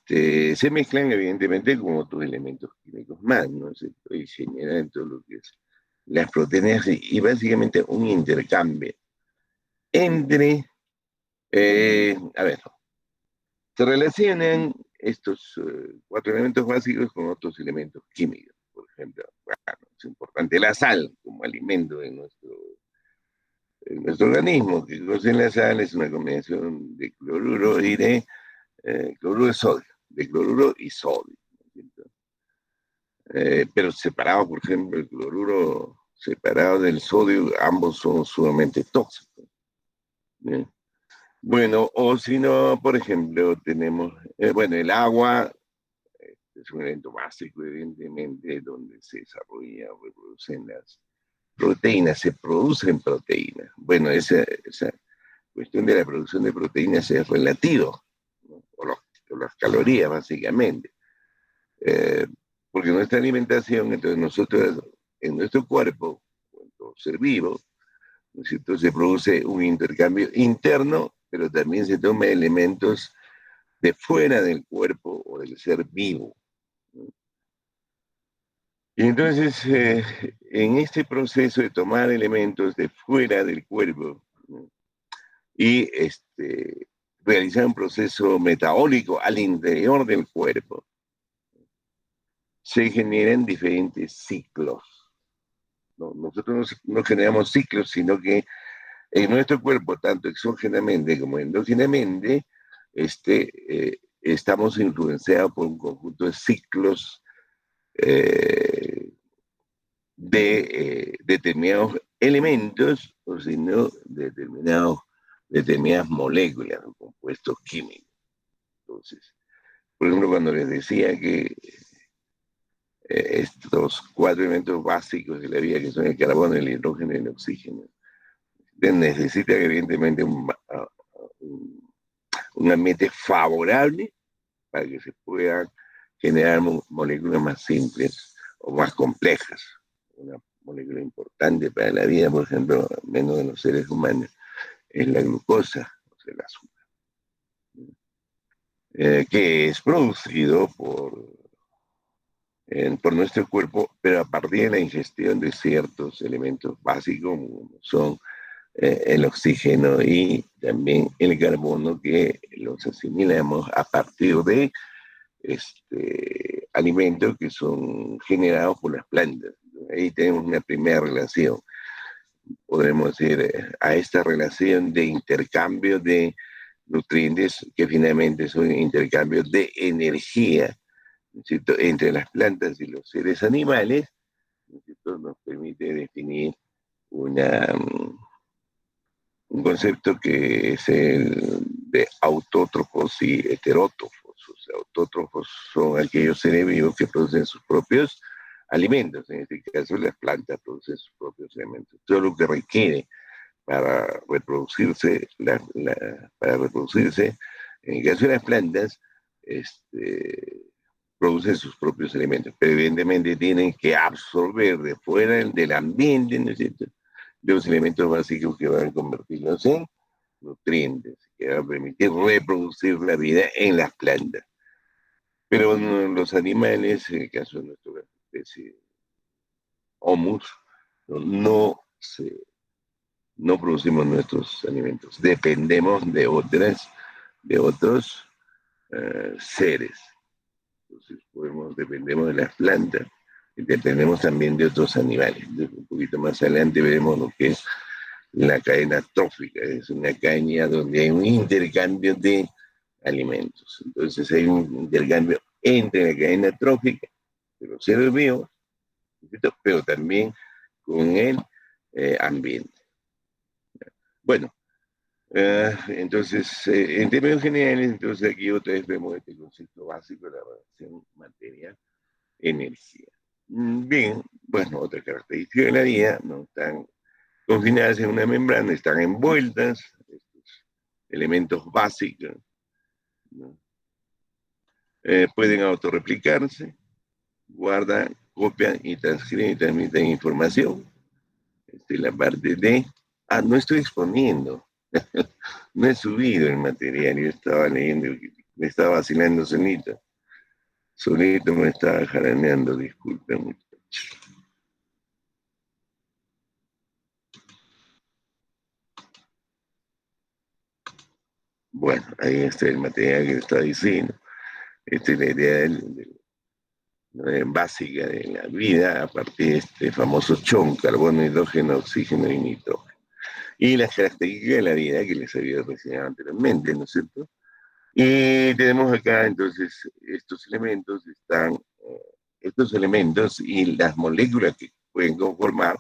se mezclan evidentemente con otros elementos químicos más, ¿no? Y se generan todo lo que es las proteínas y básicamente un intercambio entre, a ver, se relacionan estos cuatro elementos básicos con otros elementos químicos. Por ejemplo, bueno, es importante la sal como alimento en nuestro organismo, que contiene la sal es una combinación de cloruro y de cloruro de sodio, de cloruro y sodio. Pero separado, por ejemplo, el cloruro separado del sodio, ambos son sumamente tóxicos. ¿Sí? Bueno, o si no, por ejemplo, tenemos, bueno, el agua es un elemento básico, evidentemente, donde se desarrolla o reproducen las proteínas, se producen proteínas. Bueno, esa cuestión de la producción de proteínas es relativo, ¿no? O las calorías, básicamente. Eh, porque nuestra alimentación, entonces nosotros, en nuestro cuerpo, en todo ser vivo, ¿no es cierto? Se produce un intercambio interno, pero también se toman elementos de fuera del cuerpo o del ser vivo, ¿no? Y entonces, en este proceso de tomar elementos de fuera del cuerpo, ¿no? Y realizar un proceso metabólico al interior del cuerpo, se generan diferentes ciclos. No, nosotros no generamos ciclos, sino que en nuestro cuerpo, tanto exógenamente como endógenamente, estamos influenciados por un conjunto de ciclos eh, de determinados elementos, o si no, determinadas moléculas o compuestos químicos. Entonces, por ejemplo, cuando les decía que estos cuatro elementos básicos de la vida, que son el carbono, el hidrógeno y el oxígeno, necesita evidentemente un ambiente favorable para que se puedan generar moléculas más simples o más complejas. Una molécula importante para la vida, por ejemplo, menos de los seres humanos, es la glucosa, o sea, el azúcar, que es producido por nuestro cuerpo, pero a partir de la ingestión de ciertos elementos básicos, como son el oxígeno y también el carbono, que los asimilamos a partir de alimentos que son generados por las plantas. Ahí tenemos una primera relación, podemos decir, a esta relación de intercambio de nutrientes que finalmente son intercambios de energía, ¿no es cierto?, entre las plantas y los seres animales, ¿no es cierto?, nos permite definir una, un concepto que es el de autótrofos y heterótrofos. O sea, autótrofos son aquellos seres vivos que producen sus propios alimentos, en este caso las plantas producen sus propios alimentos. Todo lo que requiere para reproducirse, para reproducirse, en el caso de las plantas, producen sus propios alimentos, pero evidentemente tienen que absorber de fuera del ambiente, ¿no es cierto?, los elementos básicos que van a convertirlos en nutrientes, que van a permitir reproducir la vida en las plantas. Pero no, los animales, en el caso de nuestra especie Homus, no, se, no producimos nuestros alimentos, dependemos de otros seres. Entonces dependemos de las plantas y dependemos también de otros animales. Entonces, un poquito más adelante veremos lo que es la cadena trófica, es una cadena donde hay un intercambio de alimentos. Entonces hay un intercambio entre la cadena trófica de los seres vivos, pero también con el ambiente. Bueno, entonces, en términos generales, entonces aquí otra vez vemos este concepto básico de la relación materia-energía. Bien, bueno, otra característica de la vida, no están confinadas en una membrana, están envueltas, estos elementos básicos, ¿no? Pueden autorreplicarse, guardan, copian y transcriben y transmiten información. Esta es la parte de, no estoy exponiendo, no he subido el material, yo estaba leyendo Me estaba vacilando solito. Solito me estaba jaraneando, disculpen. Bueno, ahí está el material que le estaba diciendo. Esta es la idea básica de la vida a partir de este famoso chon, carbono, hidrógeno, oxígeno y nitrógeno. Y las características de la vida que les había mencionado anteriormente, ¿no es cierto? Y tenemos acá entonces estos elementos y las moléculas que pueden conformar,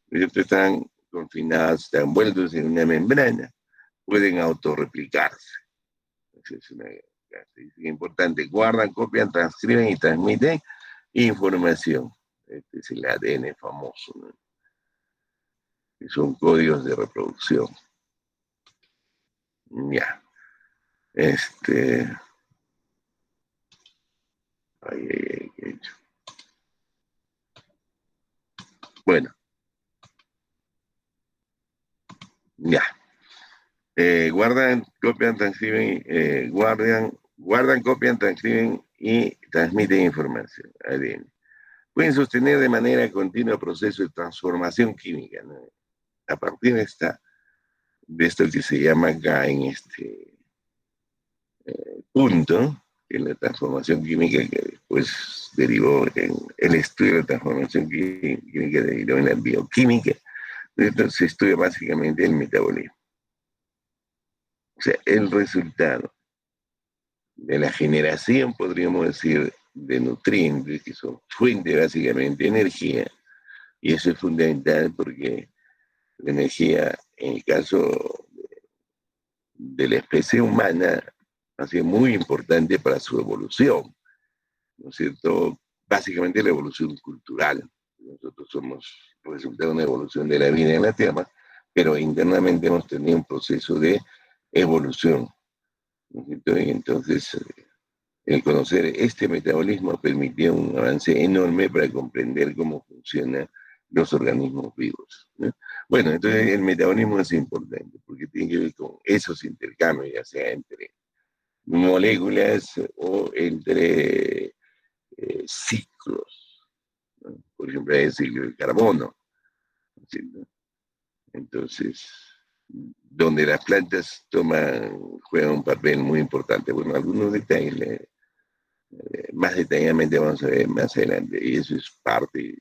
ellos están confinadas, están envueltos en una membrana, pueden autorreplicarse. Es una característica importante. Guardan, copian, transcriben y transmiten información. Este es el ADN famoso, ¿no? Que son códigos de reproducción. Ya. Este. Ay, ay, ay, ¿qué he hecho? Bueno, ya. Guardan, copian, transcriben, guardan, copian, transcriben y transmiten información. ADN. Pueden sostener de manera continua procesos de transformación química, ¿no? A partir de esto que se llama acá en este punto, que es la transformación química que después derivó en el estudio de la transformación química, derivó en la bioquímica. Entonces se estudia básicamente el metabolismo. O sea, el resultado de la generación, podríamos decir, de nutrientes, que son fuente básicamente de energía, y eso es fundamental porque la energía, en el caso de la especie humana, ha sido muy importante para su evolución, ¿no es cierto? Básicamente la evolución cultural. Nosotros somos resultado de una evolución de la vida en la Tierra, pero internamente hemos tenido un proceso de evolución, ¿no es cierto? Y entonces, el conocer este metabolismo permitió un avance enorme para comprender cómo funcionan los organismos vivos, ¿no? Bueno, entonces el metabolismo es importante porque tiene que ver con esos intercambios, ya sea entre moléculas o entre ciclos, ¿no? Por ejemplo, hay el ciclo del carbono, ¿sí? Entonces, donde las plantas juegan un papel muy importante. Bueno, algunos detalles más detalladamente vamos a ver más adelante, y eso es parte,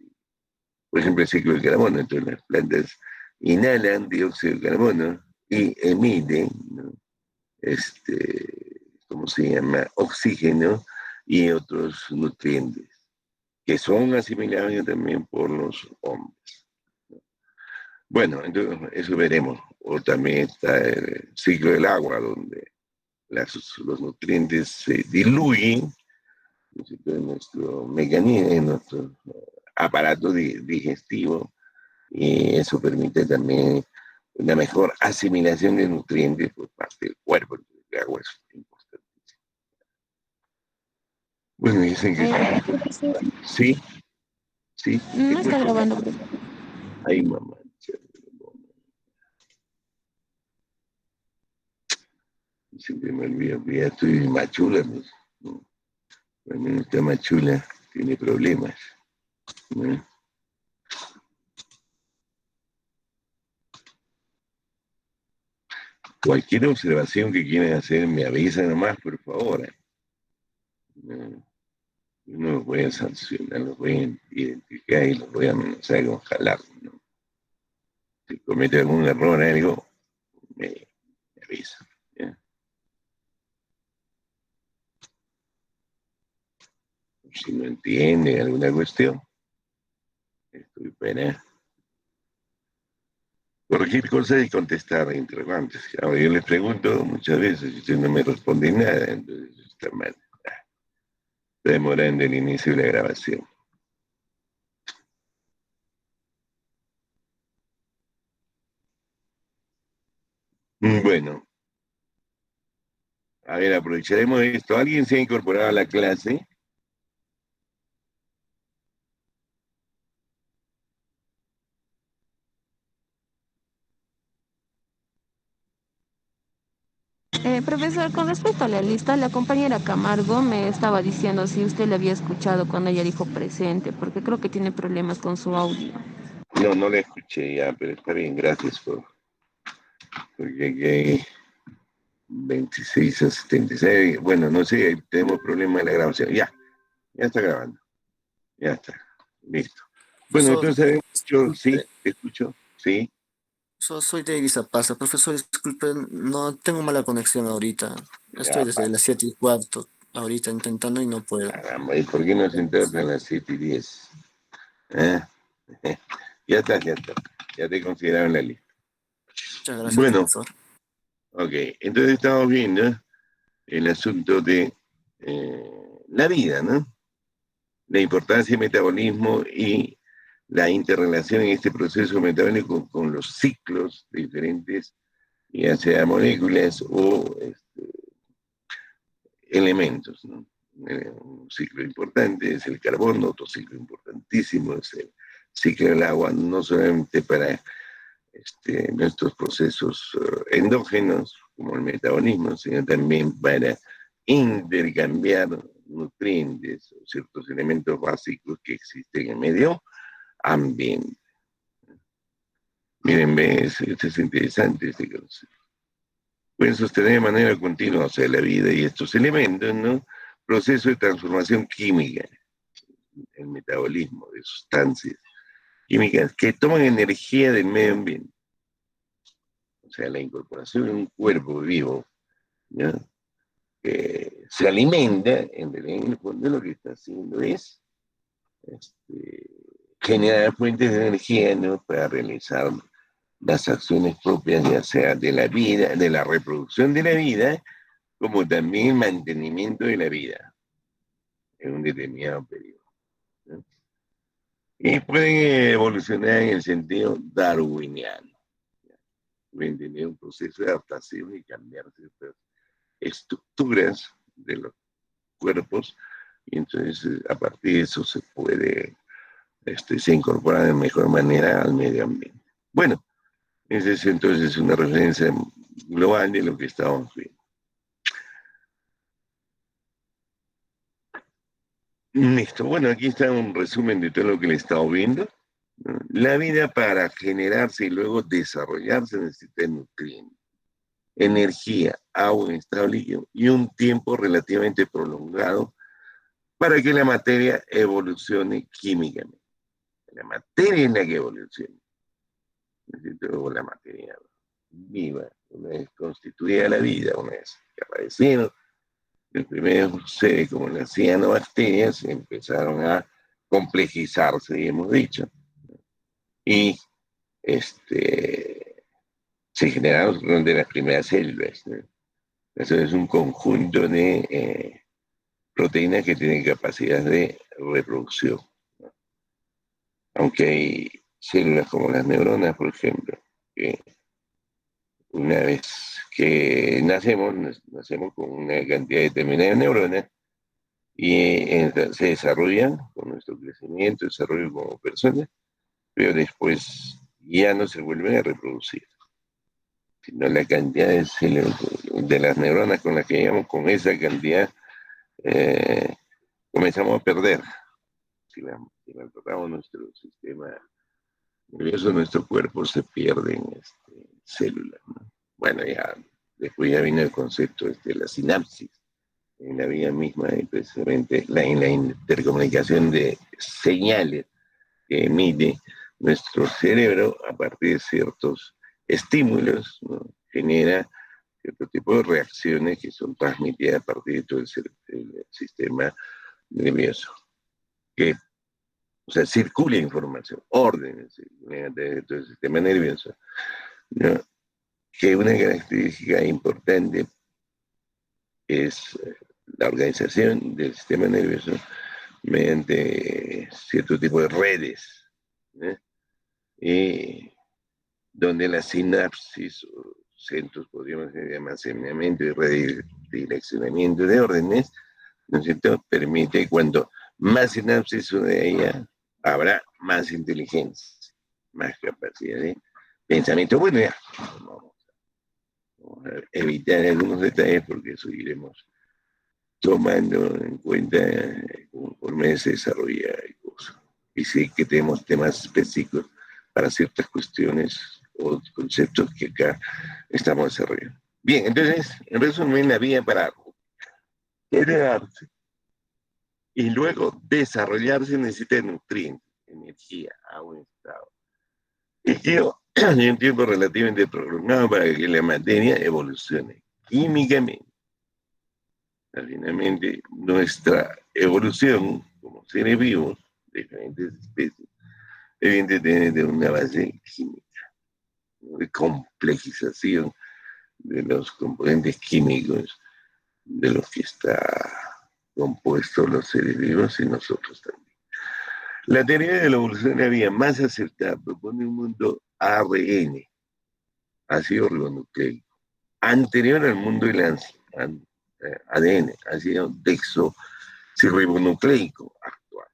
por ejemplo, el ciclo del carbono. Entonces, las plantas inhalan dióxido de carbono y emiten, ¿no? ¿Cómo se llama? Oxígeno y otros nutrientes que son asimilados también por los hombres. Bueno, entonces eso veremos. O también está el ciclo del agua, donde los nutrientes se diluyen en nuestro mecanismo, en nuestro aparato digestivo, y eso permite también una mejor asimilación de nutrientes por parte del cuerpo. El agua es importante. Bueno, dicen que Profesor, sí, sí, te no está escucho. grabando, profesor. Ay, mamá. Siempre me olvido que ya estoy machula, pues, ¿no? Cuando está machula, tiene problemas, ¿no? Cualquier observación que quieran hacer, me avisan nomás, por favor, ¿no? Yo no los voy a sancionar, los voy a identificar y los voy a amenazar con jalar, ¿no? Si comete algún error, algo, me avisa, ¿ya? Si no entienden alguna cuestión, estoy para corregir cosas y contestar interrogantes. Ahora, yo les pregunto muchas veces y ustedes no me responden nada, entonces está mal. Está demorando el inicio de la grabación. Bueno, a ver, aprovecharemos esto. ¿Alguien se ha incorporado a la clase? Profesor, con respecto a la lista, la compañera Camargo me estaba diciendo si usted le había escuchado cuando ella dijo presente, porque creo que tiene problemas con su audio. No, no la escuché ya, pero está bien, gracias porque aquí hay 26 a 76. Bueno, no sé, tenemos problemas en la grabación. Ya está grabando, ya está, listo. Bueno, Profesor, entonces habíamos dicho, sí, disculpe, te escucho, sí, soy David Zapasa. Profesor, disculpe, no tengo mala conexión ahorita. ya Estoy desde las pasa. 7:15 ahorita intentando y no puedo. Caramba, ¿y por qué no sentarte a las 7:10? ¿Eh? Ya está, ya está. Ya te consideraron la lista. Muchas gracias, Bueno, profesor. ok, entonces estamos viendo el asunto de la vida, ¿no? La importancia del metabolismo y la interrelación en este proceso metabólico con los ciclos diferentes, ya sea moléculas o elementos, ¿no? Un ciclo importante es el carbono, otro ciclo importantísimo es el ciclo del agua, no solamente para nuestros procesos endógenos, como el metabolismo, sino también para intercambiar nutrientes o ciertos elementos básicos que existen en el medio ambiente. Miren, ves, esto es interesante este concepto. Pueden sostener de manera continua, o sea, la vida y estos elementos, ¿no? Proceso de transformación química, el metabolismo de sustancias químicas que toman energía del medio ambiente. O sea, la incorporación de un cuerpo vivo, ¿no? Que se alimenta, en el fondo lo que está haciendo es este, generar fuentes de energía, ¿no? Para realizar las acciones propias, ya sea de la vida, de la reproducción de la vida, como también el mantenimiento de la vida en un determinado periodo, ¿no? Y pueden evolucionar en el sentido darwiniano. Pueden tener un proceso de adaptación y cambiar ciertas estructuras de los cuerpos, y entonces a partir de eso se incorpora de mejor manera al medio ambiente. Bueno, esa es entonces una referencia global de lo que estamos viendo. Listo, bueno, aquí está un resumen de todo lo que le he estado viendo, ¿no? La vida para generarse y luego desarrollarse necesita nutrientes, energía, agua en estado líquido y un tiempo relativamente prolongado para que la materia evolucione químicamente. La materia es la que evoluciona. Necesito la materia viva, una vez constituida la vida, una vez que aparecieron los primeros seres como las cianobacterias, empezaron a complejizarse, hemos dicho, y se generaron de las primeras células, ¿no? Eso es un conjunto de proteínas que tienen capacidad de reproducción, ¿no? Aunque hay células como las neuronas, por ejemplo, que una vez que nacemos con una cantidad determinada de neuronas y se desarrollan con nuestro crecimiento, desarrollo como personas, pero después ya no se vuelven a reproducir, sino la cantidad de células, de las neuronas con las que llegamos, con esa cantidad, eh, comenzamos a perder. Si maltratamos nuestro sistema nervioso, nuestro cuerpo se pierden células, ¿no? Bueno, ya después ya viene el concepto de la sinapsis en la vida misma, y precisamente en la intercomunicación de señales que emite nuestro cerebro a partir de ciertos estímulos, ¿no? Genera cierto tipo de reacciones que son transmitidas a partir de todo el sistema nervioso, que, o sea, circula información, órdenes mediante todo el sistema nervioso, ¿no? Que una característica importante es la organización del sistema nervioso mediante cierto tipo de redes, ¿eh? Y donde la sinapsis o centros, podríamos decir, de almacenamiento y redireccionamiento de órdenes, ¿no es cierto?, permite, cuando más sinapsis de ella, habrá más inteligencia, más capacidad de pensamiento. Bueno, ya, vamos. Vamos a evitar algunos detalles porque eso iremos tomando en cuenta conforme se desarrolla el curso. Y sí que tenemos temas específicos para ciertas cuestiones o conceptos que acá estamos desarrollando. Bien, entonces, en resumen, la vía para generarse y luego desarrollarse necesita nutrientes, energía, agua en estado. Y quiero en un tiempo relativamente prolongado para que la materia evolucione químicamente. Finalmente, nuestra evolución como seres vivos de diferentes especies, evidentemente tiene una base química, ¿no? De complejización de los componentes químicos de los que está compuestos los seres vivos y nosotros también. La teoría de la evolución de la vida más acertada propone un mundo ARN, ácido ribonucleico, anterior al mundo del ADN, ácido desoxirribonucleico actual.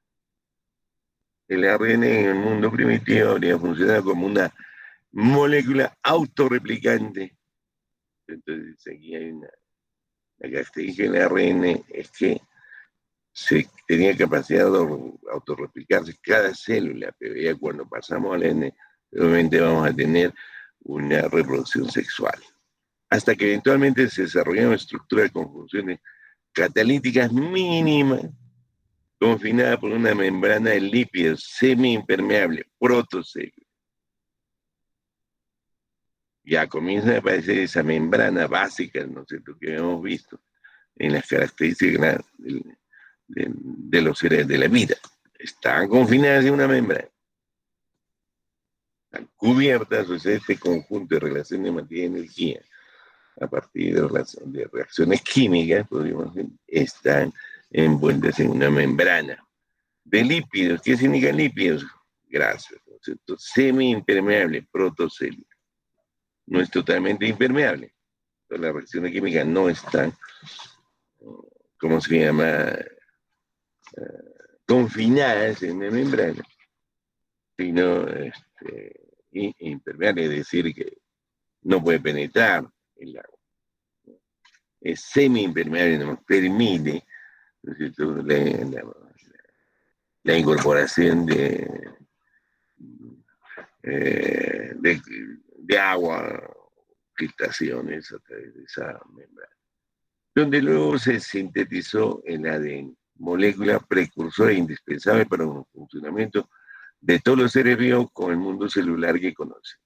El ARN en el mundo primitivo habría funcionado como una molécula autorreplicante. Entonces aquí hay la característica del ARN es que se tenía capacidad de autorreplicarse cada célula, pero ya cuando pasamos al N, obviamente vamos a tener una reproducción sexual. Hasta que eventualmente se desarrolló una estructura de conjunciones catalíticas mínimas, confinada por una membrana de lípidos semi-impermeable, protocélulas. Ya comienza a aparecer esa membrana básica, ¿no es cierto?, que hemos visto en las características de los seres de la vida. Están confinadas en una membrana. Están cubiertas, o sea, este conjunto de relaciones de materia y energía a partir de reacciones químicas, podríamos decir, están envueltas en una membrana de lípidos. ¿Qué significan lípidos? Grasas, ¿no es cierto? Semi-impermeable, protocélulas. No es totalmente impermeable. Las reacciones químicas no están, ¿cómo se llama? Confinadas en una membrana, sino impermeable, es decir, que no puede penetrar el agua. Es semi-impermeable, nos permite, ¿no es cierto?, la incorporación de agua, filtraciones a través de esa membrana, donde luego se sintetizó el ADN, molécula precursora e indispensable para un funcionamiento de todos los seres vivos con el mundo celular que conocemos.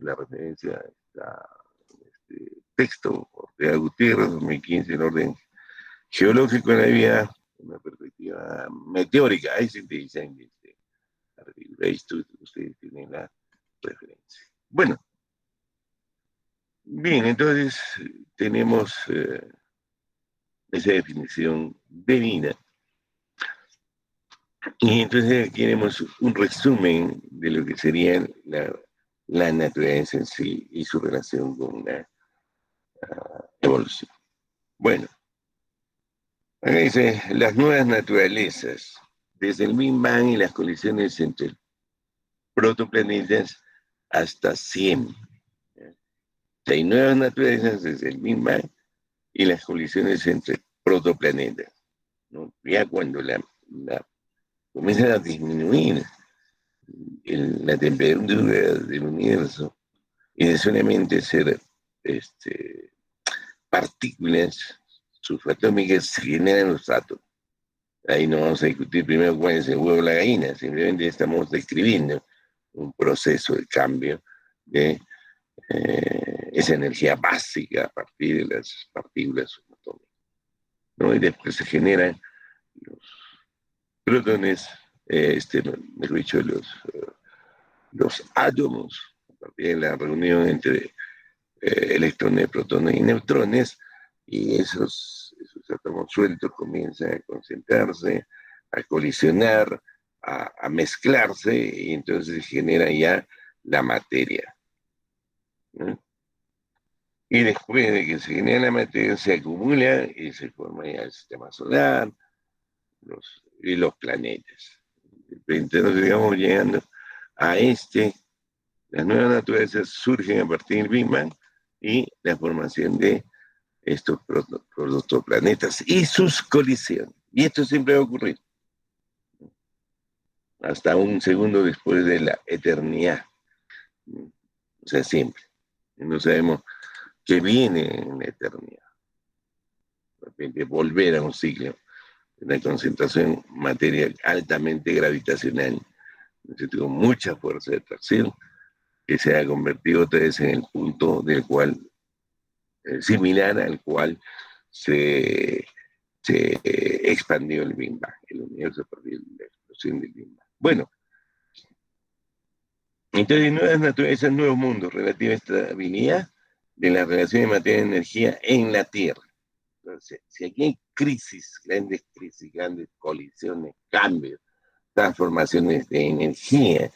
La referencia está en este texto, Ortega Gutiérrez, 2015, el orden geológico de la vida, una perspectiva meteórica. Ahí se utiliza en este artículo. Ahí ustedes tienen la referencia. Bueno, bien, entonces tenemos esa definición de vida. Y entonces queremos un resumen de lo que sería la naturaleza en sí y su relación con la evolución. Bueno, acá dice las nuevas naturalezas, desde el Big Bang y las colisiones entre protoplanetas hasta 100. Hay nuevas naturalezas desde el Big Bang y las colisiones entre protoplanetas, ¿no? Ya cuando comienzan a disminuir la temperatura del universo y de solamente ser partículas subatómicas se generan los átomos. Ahí no vamos a discutir primero cuál es el huevo o la gallina, simplemente estamos describiendo un proceso de cambio de esa energía básica a partir de las partículas subatómicas, ¿no? Y después se generan los protones, mejor dicho, los átomos, a partir de la reunión entre electrones, protones y neutrones, y esos átomos sueltos comienzan a concentrarse, a colisionar, a mezclarse, y entonces se genera ya la materia, ¿no? Y después de que se genera la materia, se acumula y se forma ya el sistema solar y los planetas. Entonces, digamos, llegando a este Las nuevas naturalezas surgen a partir del Big Bang y la formación de estos protoplanetas y sus colisiones. Y esto siempre va a ocurrir, hasta un segundo después de la eternidad. O sea, siempre. No sabemos qué viene en la eternidad. De repente, volver a un ciclo de una concentración material altamente gravitacional, con mucha fuerza de atracción, que se ha convertido otra vez en el punto del cual, similar al cual se expandió el Big Bang, el universo a partir de la explosión del Big Bang. Bueno, entonces nuevas naturalezas, nuevos mundos, relativa estabilidad de la relación de materia y energía en la Tierra. Entonces, si aquí hay crisis, grandes colisiones, cambios, transformaciones de energía,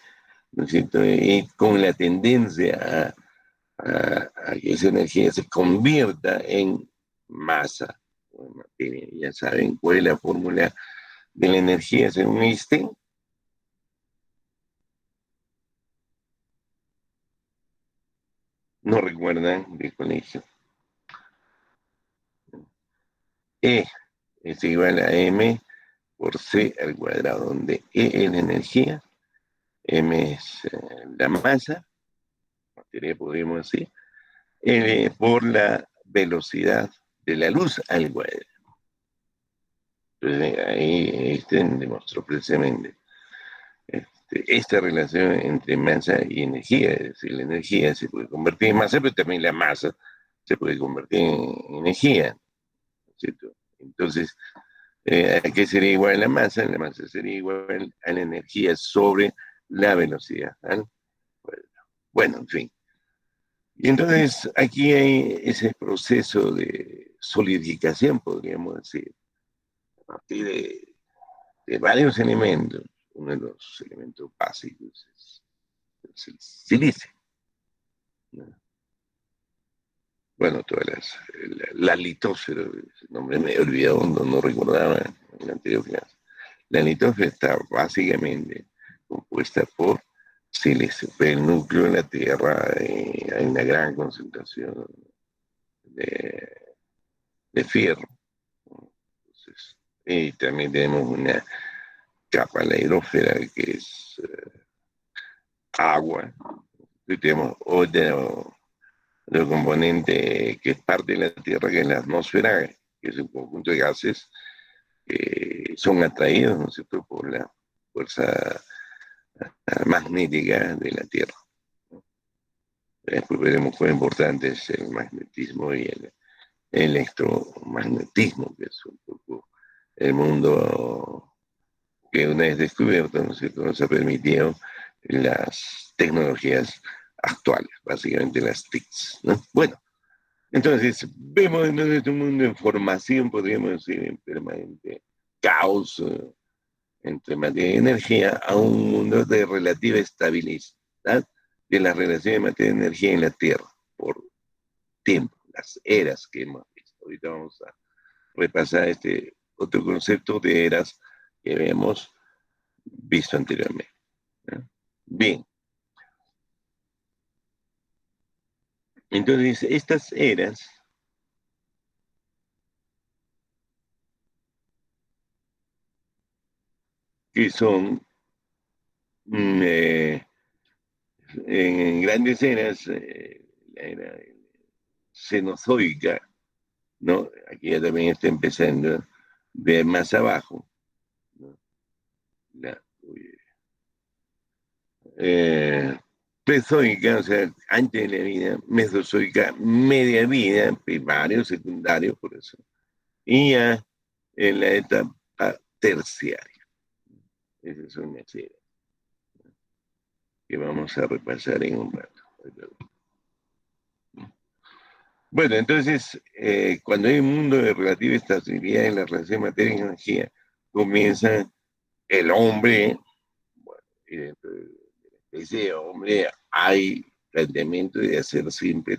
¿no es cierto? Y con la tendencia a que esa energía se convierta en masa o en materia. Ya saben cuál es la fórmula de la energía según Einstein. No recuerdan del colegio. E es igual a m por c al cuadrado, donde E es la energía, m es la masa, materia podríamos decir, por la velocidad de la luz al cuadrado. Entonces ahí Einstein demostró precisamente esta relación entre masa y energía. Es decir, la energía se puede convertir en masa, pero también la masa se puede convertir en energía, ¿cierto? Entonces, ¿a qué sería igual la masa? La masa sería igual a la energía sobre la velocidad, ¿no? Bueno, en fin. Y entonces aquí hay ese proceso de solidificación, podríamos decir, a partir de varios elementos. Uno de los elementos básicos es el silicio, ¿no? Bueno, todas la litósfera, el nombre me he olvidado, no recordaba en la anterior clase. La litósfera está básicamente compuesta por silicio, pero el núcleo de la Tierra hay una gran concentración de, de fierro. Entonces, y también tenemos una capa, la hidrosfera, que es agua. Y tenemos otro componente que es parte de la Tierra, que es la atmósfera, que es un conjunto de gases que son atraídos, ¿no es cierto?, por la fuerza magnética de la Tierra. Después veremos cuán importante es el magnetismo y el electromagnetismo, que es un poco el mundo que una vez descubierto, ¿no es cierto?, nos ha permitido las tecnologías actuales, básicamente las TICs, ¿no? Bueno, entonces vemos en un mundo de información, podríamos decir, en permanente caos entre materia y energía, a un mundo de relativa estabilidad de la relación de materia y energía en la Tierra por tiempo, las eras que hemos visto. Ahorita vamos a repasar este otro concepto de eras que habíamos visto anteriormente, ¿no? Bien, entonces estas eras que son en grandes eras, la era cenozoica, ¿no? Aquí ya también está empezando de más abajo, ¿no? La, prezoica, o sea, antes de la vida, mesozoica, media vida, primario, secundario, por eso, y ya en la etapa terciaria. Esas son las eras que vamos a repasar en un rato. Bueno, entonces, cuando hay un mundo de relativa estabilidad en la relación materia y energía, comienza el hombre, bueno, y dentro de la especie de hombre hay planteamiento de hacer siempre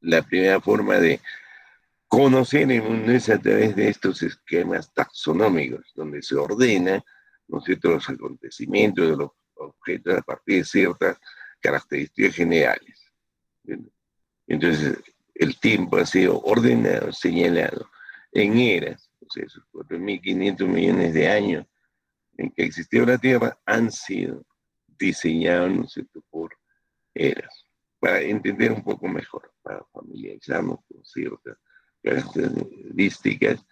la primera forma de conocer el mundo es a través de estos esquemas taxonómicos, donde se ordena, ¿no es cierto?, los acontecimientos de los objetos a partir de ciertas características generales. Entonces, el tiempo ha sido ordenado, señalado en eras, o sea, esos 4.500 millones de años en que existió la Tierra han sido diseñados, ¿no es cierto?, por eras, para entender un poco mejor, para familiarizarnos con ciertas características,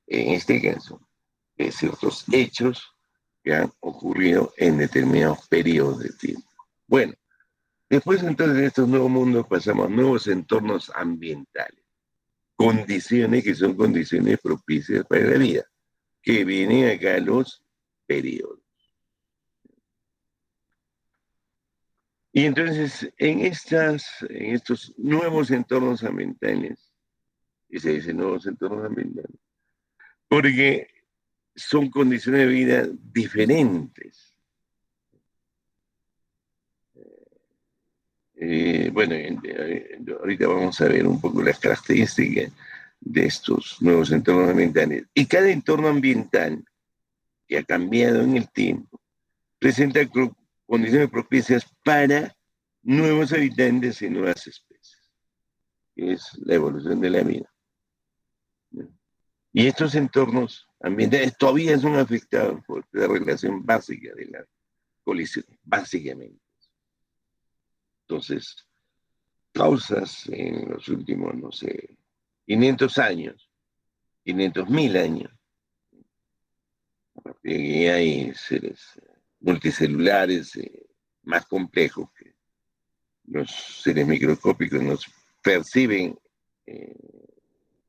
en este caso, de ciertos hechos que han ocurrido en determinados periodos de tiempo. Bueno, después entonces de estos nuevos mundos pasamos a nuevos entornos ambientales, condiciones que son condiciones propicias para la vida, que vienen acá los periodos. Y entonces en estos nuevos entornos ambientales, y se dice nuevos entornos ambientales, porque son condiciones de vida diferentes. Bueno, ahorita vamos a ver un poco las características de estos nuevos entornos ambientales. Y cada entorno ambiental que ha cambiado en el tiempo presenta condiciones propicias para nuevos habitantes y nuevas especies, que es la evolución de la vida. Y estos entornos ambientales todavía son afectados por la relación básica de la colisión, básicamente. Entonces, causas en los últimos, no sé, 500 años, 500.000 años, a partir de que hay seres multicelulares más complejos que los seres microscópicos nos perciben eh,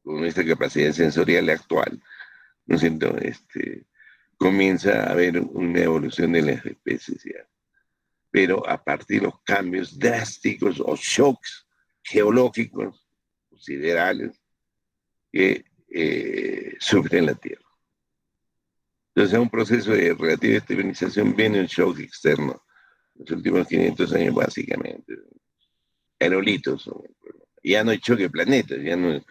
con nuestra capacidad sensorial actual, ¿no es cierto? Comienza a haber una evolución de las especies ya. Pero a partir de los cambios drásticos o shocks geológicos considerables que sufre la Tierra. Entonces, a un proceso de relativa estabilización viene un shock externo. Los últimos 500 años, básicamente. Aerolitos son el problema. Ya no hay choque de planetas, ya no es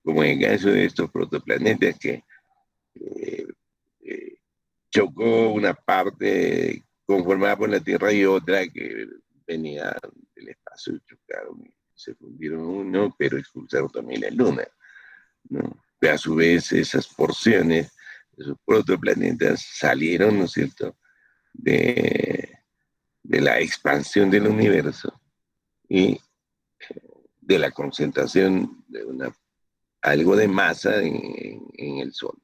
como en el caso de estos protoplanetas que eh, eh, chocó una parte conformada por la Tierra y otra que venía del espacio y chocaron y se fundieron uno, pero expulsaron también la Luna, ¿no? Pero a su vez esas porciones, esos protoplanetas salieron, ¿no es cierto?, de la expansión del universo y de la concentración de algo de masa en el Sol.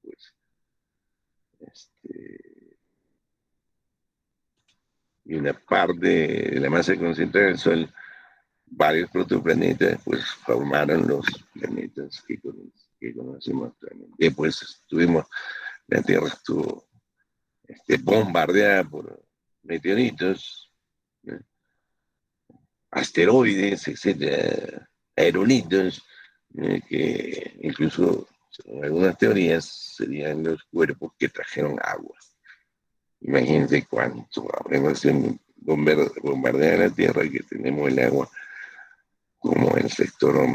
Pues, y una parte de la masa concentrada del Sol, varios protoplanetas, pues formaron los planetas que conocemos actualmente. Después la Tierra estuvo bombardeada por meteoritos, ¿no?, asteroides, etcétera, aerolitos, que incluso, según algunas teorías, serían los cuerpos que trajeron agua. Imagínense cuánto habremos sido bombardear la Tierra, que tenemos el agua como el sector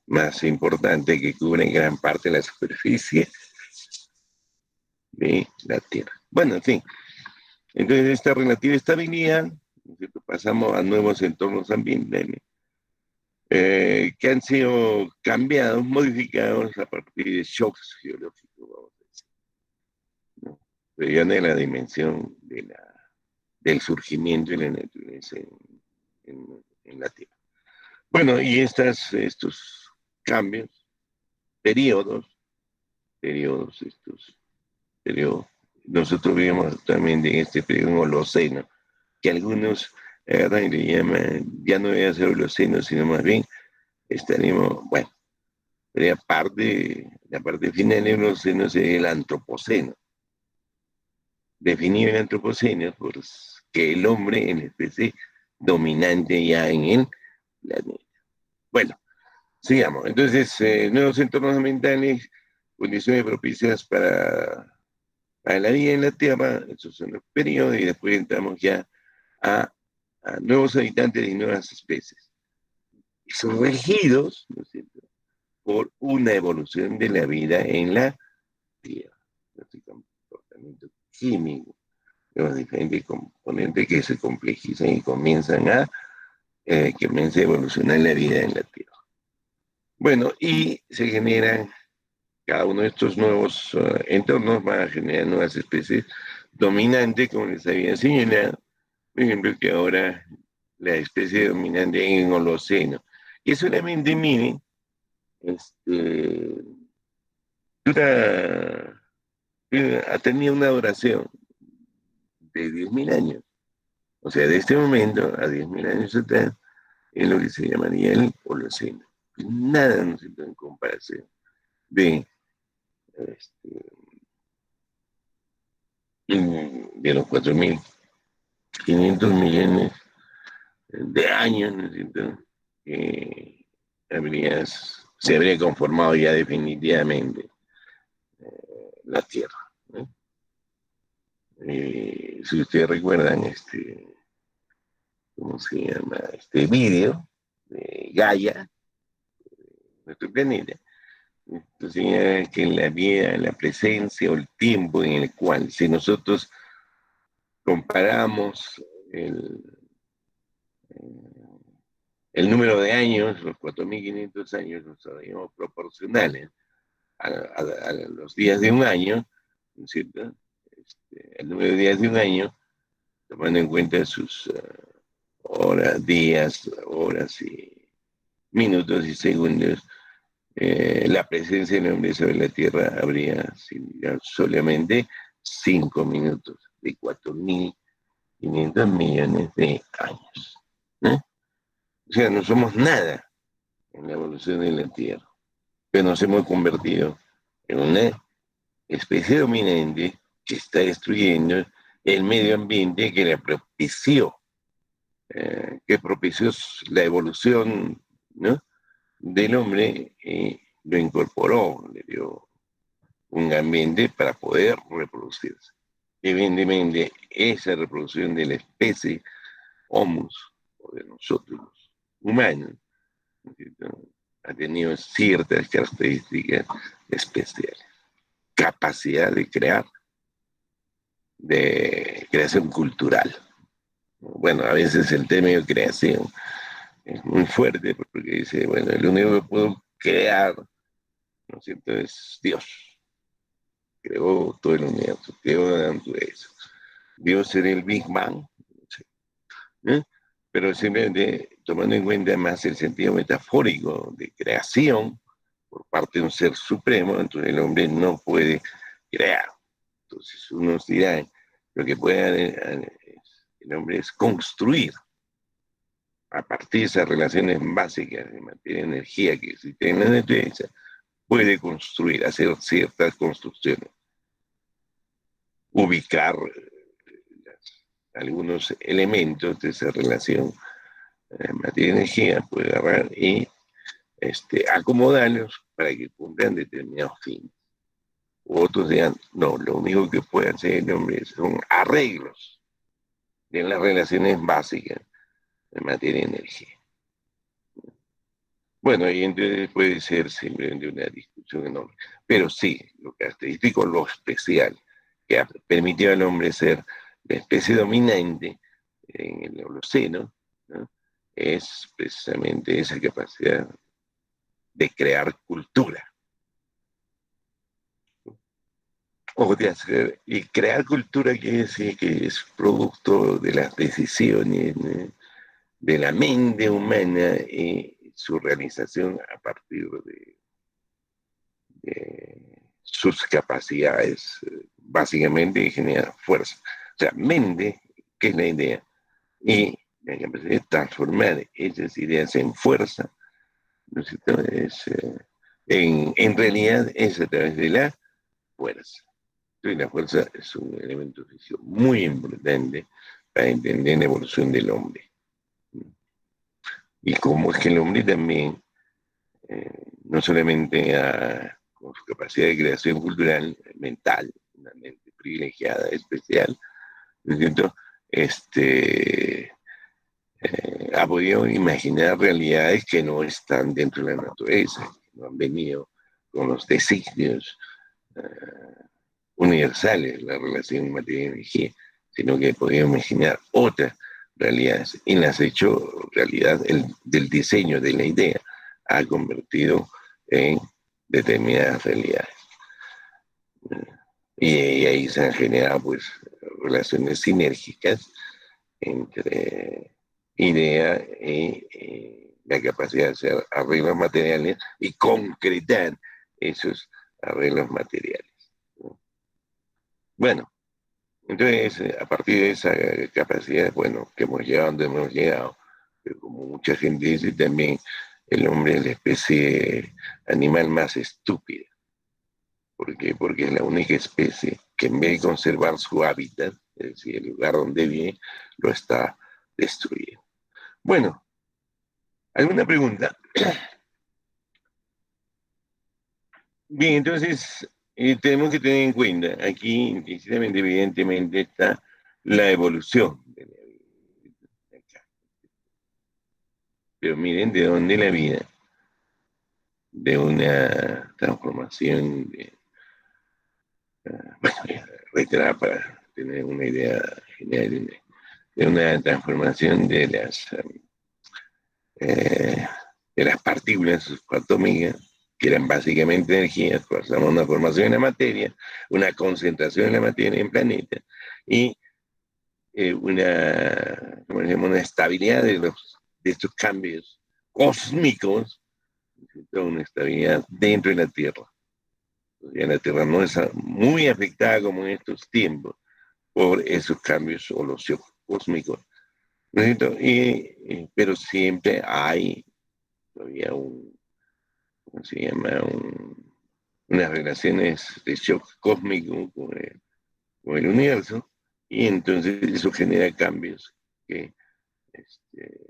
más importante que cubre gran parte de la superficie de la Tierra. Bueno, en fin, entonces esta relativa estabilidad, ¿no es cierto?, pasamos a nuevos entornos ambientales que han sido cambiados, modificados a partir de shocks geológicos, vamos a decir, ¿no? Pero ya no es la dimensión del surgimiento de la naturaleza en la Tierra. Bueno, y estos cambios, periodos, nosotros vivimos también en este periodo Holoceno, que algunos agarran y le llaman, ya no debe ser Holoceno, sino más bien estaríamos, bueno, la parte final del Holoceno sería el Antropoceno. Definido el Antropoceno, pues que el hombre en especie dominante ya en el planeta. Bueno, sigamos. Entonces, nuevos entornos ambientales, condiciones propicias para la vida en la Tierra, esos son los periodos, y después entramos ya a nuevos habitantes y nuevas especies. Y son regidos, ¿no es cierto?, por una evolución de la vida en la Tierra, nuestro comportamiento químico, los diferentes componentes que se complejizan y comienzan a evolucionar la vida en la Tierra. Bueno, y se generan cada uno de estos nuevos entornos, van a generar nuevas especies dominantes, como les había señalado, por ejemplo, que ahora la especie dominante en el Holoceno. Y solamente, miren, dura, ha tenido una duración de 10.000 años. O sea, de este momento a 10.000 años atrás, es lo que se llamaría el Holoceno. Nada, ¿no es cierto?, en comparación de, de los 4.500 millones de años, ¿no es cierto?, que se habría conformado ya definitivamente la Tierra, ¿no? Si ustedes recuerdan ¿cómo se llama? Este vídeo de Gaia, nuestro planeta, entonces que la vida, la presencia o el tiempo en el cual, si nosotros comparamos el número de años, los 4.500 años, los sabemos proporcionales a los días de un año, ¿no es cierto? El número de días de un año, tomando en cuenta sus horas, días, horas y minutos y segundos, la presencia del hombre sobre la Tierra habría sido solamente 5 minutos de 4.500 millones de años, ¿no? O sea, no somos nada en la evolución de la Tierra, pero nos hemos convertido en una especie dominante que está destruyendo el medio ambiente que propició la evolución, ¿no?, del hombre, lo incorporó, le dio un ambiente para poder reproducirse. Evidentemente, esa reproducción de la especie Homo, o de nosotros los humanos, ¿no es cierto?, ha tenido ciertas características especiales. Capacidad de creación cultural. Bueno, a veces el término creación es muy fuerte porque dice, bueno, el único que puedo crear, ¿no es cierto?, es Dios. Creó todo el universo, creó la naturaleza. Dios era el Big Bang, ¿eh? Pero simplemente tomando en cuenta más el sentido metafórico de creación por parte de un ser supremo, entonces el hombre no puede crear. Entonces unos dirán, lo que puede el hombre es construir a partir de esas relaciones básicas de materia y energía que existen en la naturaleza, puede construir, hacer ciertas construcciones, ubicar algunos elementos de esa relación materia y energía, puede agarrar y acomodarlos para que cumplan determinados fines. Otros dirán, no, lo único que puede hacer el hombre son arreglos de las relaciones básicas de materia y energía. Bueno, y entonces puede ser simplemente una discusión enorme. Pero sí, lo característico, lo especial, que ha permitido al hombre ser la especie dominante en el Holoceno, ¿no?, es precisamente esa capacidad de crear cultura. O de hacer, y crear cultura quiere decir que es producto de las decisiones, ¿no?, de la mente humana y su realización a partir de sus capacidades, básicamente generar fuerza. O sea, mente, que es la idea, y la capacidad de transformar esas ideas en fuerza, ¿no es cierto?, en realidad es a través de la fuerza. Entonces la fuerza es un elemento físico muy importante para entender la evolución del hombre. Y cómo es que el hombre también, no solamente con su capacidad de creación cultural, mental, una mente privilegiada, especial, ¿no es cierto?, ha podido imaginar realidades que no están dentro de la naturaleza, que no han venido con los designios universales, la relación materia-energía, sino que podemos imaginar otras realidades. Y las ha hecho realidad del diseño de la idea, ha convertido en determinadas realidades. Y ahí se han generado pues relaciones sinérgicas entre idea y la capacidad de hacer arreglos materiales y concretar esos arreglos materiales. Bueno, entonces a partir de esa capacidad, bueno, que hemos llegado donde hemos llegado, pero como mucha gente dice también, el hombre es la especie animal más estúpida. ¿Por qué? Porque es la única especie que en vez de conservar su hábitat, es decir, el lugar donde vive, lo está destruyendo. Bueno, ¿alguna pregunta? Bien, entonces tenemos que tener en cuenta, aquí implícitamente, evidentemente, está la evolución de la vida. Pero miren de dónde la vida, de una transformación, bueno, reiterada para tener una idea general, de una transformación eh, de las partículas subatómicas, que eran básicamente energías, pasamos a una formación en la materia, una concentración en la materia en el planeta, y una estabilidad de estos cambios cósmicos, una estabilidad dentro de la Tierra. Ya la Tierra no es muy afectada como en estos tiempos por esos cambios o los shocks cósmicos, ¿no es cierto? Pero siempre hay todavía ¿cómo se llama? Unas relaciones de shock cósmico con el universo, y entonces eso genera cambios que este,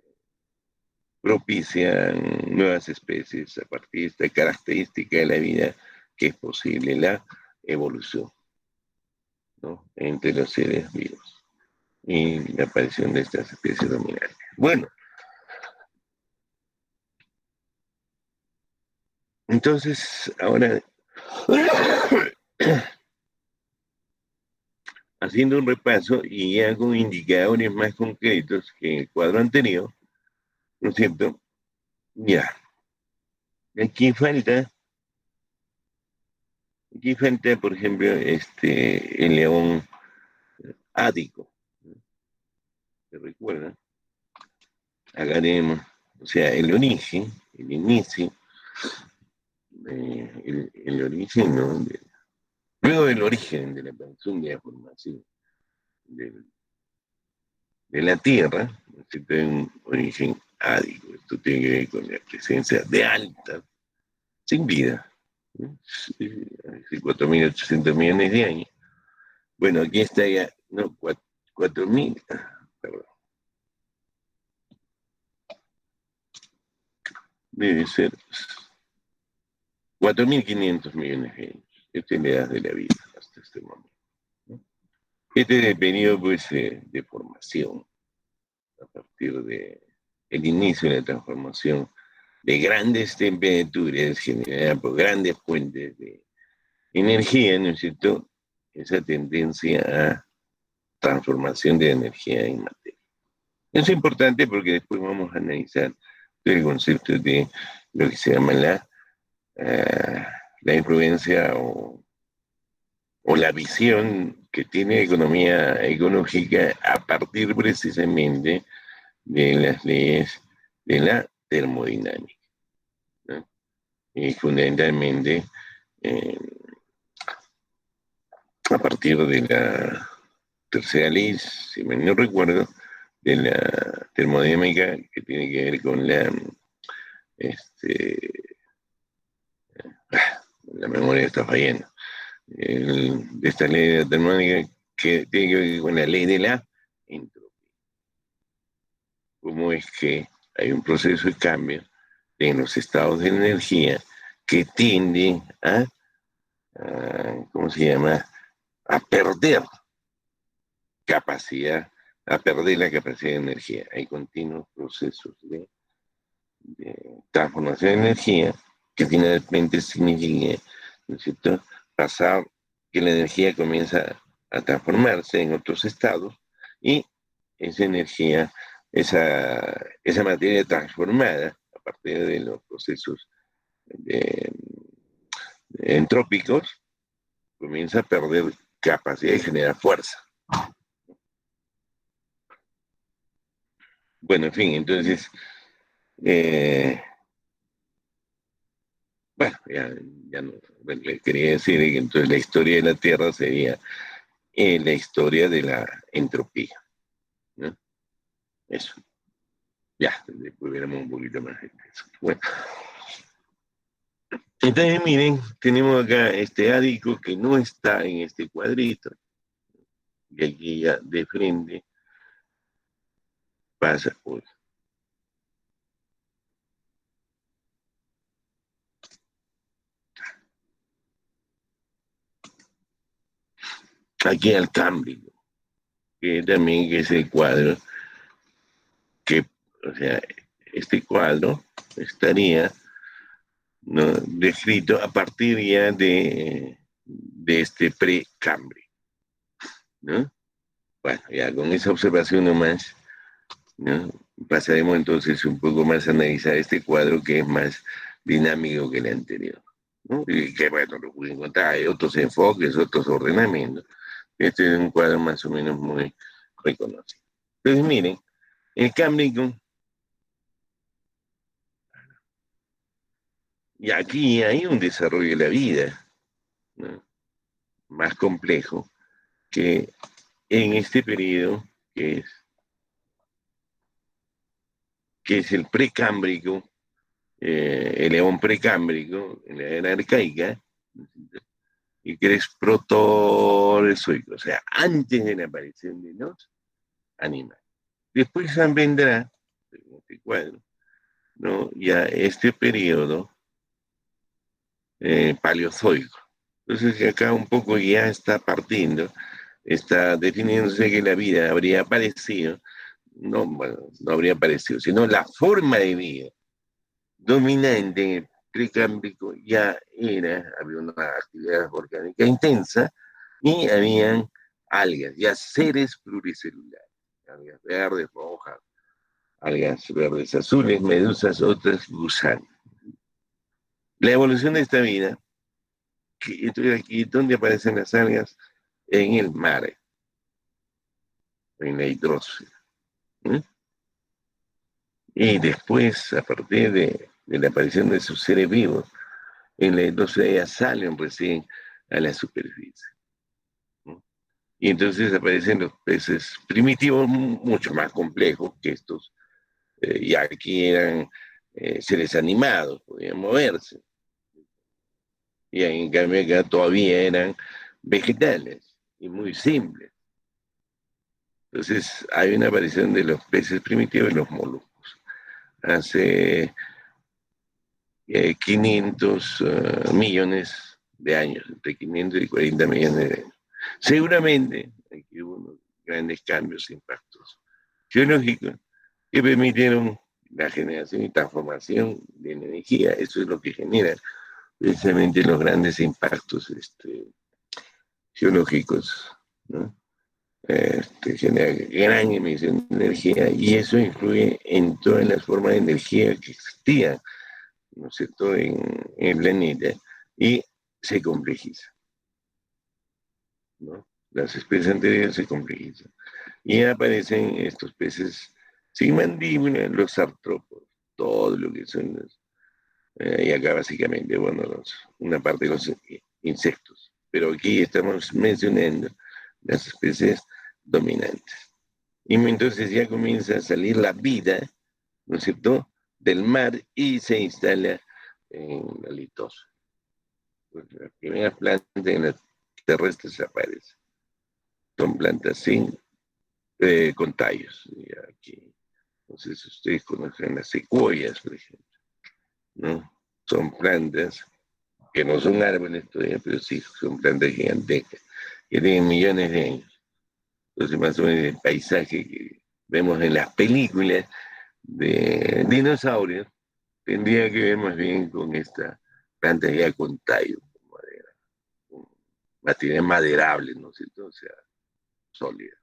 propician nuevas especies a partir de esta característica de la vida, que es posible la evolución, ¿no?, entre los seres vivos y la aparición de estas especies dominantes. Bueno, entonces ahora haciendo un repaso y ya con indicadores más concretos que el cuadro anterior, ¿no es cierto? Ya, aquí falta, por ejemplo, el león ático, ¿no? ¿Se recuerda? Acá tenemos, o sea, el origen, el inicio, el origen, ¿no? Luego del origen de la aparición de la formación de, de la Tierra, ¿no es cierto?, hay un origen ático. Esto tiene que ver con la presencia de alta, sin vida, ¿no? Hace 4.800 millones de años. Bueno, aquí está ya, no, 4.000, perdón, debe ser 4.500 millones de años. Esta es la edad de la vida hasta este momento, ¿no? Este es el periodo pues, de formación, a partir del inicio de la transformación de grandes temperaturas generadas por grandes fuentes de energía, ¿no es cierto? Esa tendencia a transformación de energía en materia. Es importante porque después vamos a analizar el concepto de lo que se llama la influencia o la visión que tiene la economía ecológica a partir precisamente de las leyes de la termodinámica, ¿no? Y fundamentalmente eh, a partir de la tercera ley, si me no recuerdo, de la termodinámica, que tiene que ver con este, la memoria está fallando, de esta ley de la termodinámica que tiene que ver con la ley de la entropía. Cómo es que hay un proceso de cambio en los estados de energía que tiende ¿cómo se llama?, a perder capacidad, a perder la capacidad de energía. Hay continuos procesos de transformación de energía que finalmente significa, ¿no es cierto?, pasar que la energía comienza a transformarse en otros estados y esa energía, esa materia transformada a partir de los procesos de, entrópicos, comienza a perder capacidad de generar fuerza. Bueno, en fin, entonces, bueno, ya no, bueno, le quería decir que entonces la historia de la Tierra sería la historia de la entropía, ¿no? Eso, ya, después veremos un poquito más de eso. Bueno, entonces miren, tenemos acá este ádico que no está en este cuadrito, y aquí ya de frente pasa, pues, aquí al Cámbrico, que también que es el cuadro que, o sea, este cuadro estaría, ¿no?, descrito a partir ya de este precámbrico, ¿no? Bueno, ya con esa observación nomás, ¿no?, pasaremos entonces un poco más a analizar este cuadro que es más dinámico que el anterior, ¿no? Y que, bueno, lo pueden encontrar, hay otros enfoques, otros ordenamientos. Este es un cuadro más o menos muy reconocido. Entonces, miren, el Cámbrico, y aquí hay un desarrollo de la vida, ¿no?, más complejo que en este periodo, que es el precámbrico, el eón precámbrico, en la era arcaica, y que es protozoico, o sea, antes de la aparición de los animales. Después vendrá, en este cuadro, ¿no?, ya este periodo paleozoico. Entonces acá un poco ya está partiendo, está definiéndose que la vida habría aparecido, no, bueno, no habría aparecido, sino la forma de vida dominante en el precámbrico ya era, había una actividad orgánica intensa y habían algas, ya seres pluricelulares, algas verdes, rojas, algas verdes azules, medusas, otras gusanos. La evolución de esta vida, entonces aquí, ¿dónde aparecen las algas? En el mar, en la hidrosfera. ¿Eh? Y después, a partir de la aparición de sus seres vivos, en la hidrosfera ya salen recién a la superficie, ¿no? Y entonces aparecen los peces primitivos mucho más complejos que estos, y aquí eran seres animados, podían moverse, y en cambio acá todavía eran vegetales y muy simples. Entonces hay una aparición de los peces primitivos y los moluscos. Hace 500 millones de años, entre 500 y 40 millones de años. Seguramente aquí hubo unos grandes cambios, impactos geológicos que permitieron la generación y transformación de la energía. Eso es lo que genera precisamente los grandes impactos geológicos, ¿no? Genera gran emisión de energía y eso influye en todas las formas de energía que existían, ¿no es cierto?, en el planeta, y se complejiza, ¿no? Las especies anteriores se complejizan. Y aparecen estos peces sin mandíbula, los artrópodos, todo lo que son los, y acá básicamente, bueno, una parte de los insectos. Pero aquí estamos mencionando las especies dominantes. Y entonces ya comienza a salir la vida, ¿no es cierto?, del mar y se instala en la litosfera. Pues las primeras plantas en las terrestres aparecen. Son plantas con tallos. Y aquí, entonces ustedes conocen las secuoyas, por ejemplo, ¿no? Son plantas que no son árboles todavía, pero sí son plantas gigantescas, que tienen millones de años. Entonces, más o menos el paisaje que vemos en las películas de dinosaurios tendría que ver más bien con esta planta ya con tallo, con materiales maderables, ¿no es cierto? O sea, sólidas,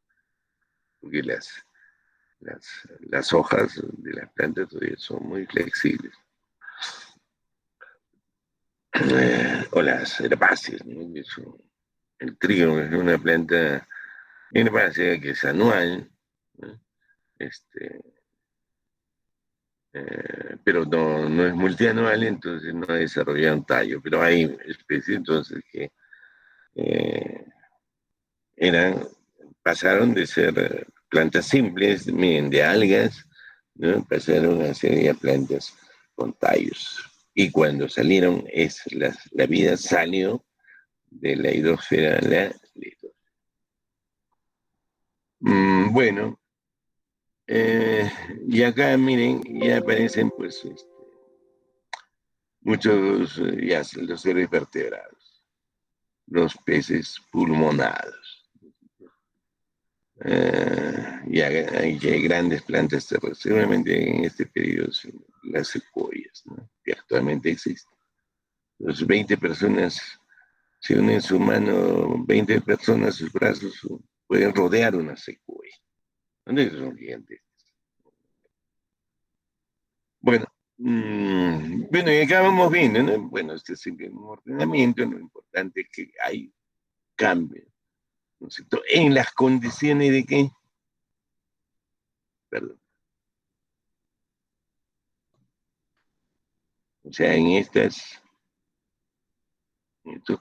porque las, las hojas de las plantas todavía son muy flexibles. O las herbáceas, ¿no? El trigo es una planta herbácea que es anual, ¿no? Este, pero no es multianual, entonces no ha desarrollado un tallo. Pero hay especies entonces que eh, eran, pasaron de ser plantas simples, miren, de algas, ¿no? Pasaron a ser ya plantas con tallos. Y cuando salieron, la vida salió de la hidrosfera a la litosfera. Bueno, y acá miren, ya aparecen pues muchos, ya los seres vertebrados, los peces pulmonados. Ya hay grandes plantas terrestres, seguramente en este periodo las secuoyas, ¿no? Que actualmente existen. Los 20 personas, si unen su mano, 20 personas, sus brazos pueden rodear una secuoya. ¿Dónde son gigantes? Bueno, bueno, y acá vamos viendo, ¿no? Bueno, este es un ordenamiento, lo importante es que hay cambio, ¿no es cierto? En las condiciones de qué, perdón, o sea, en estos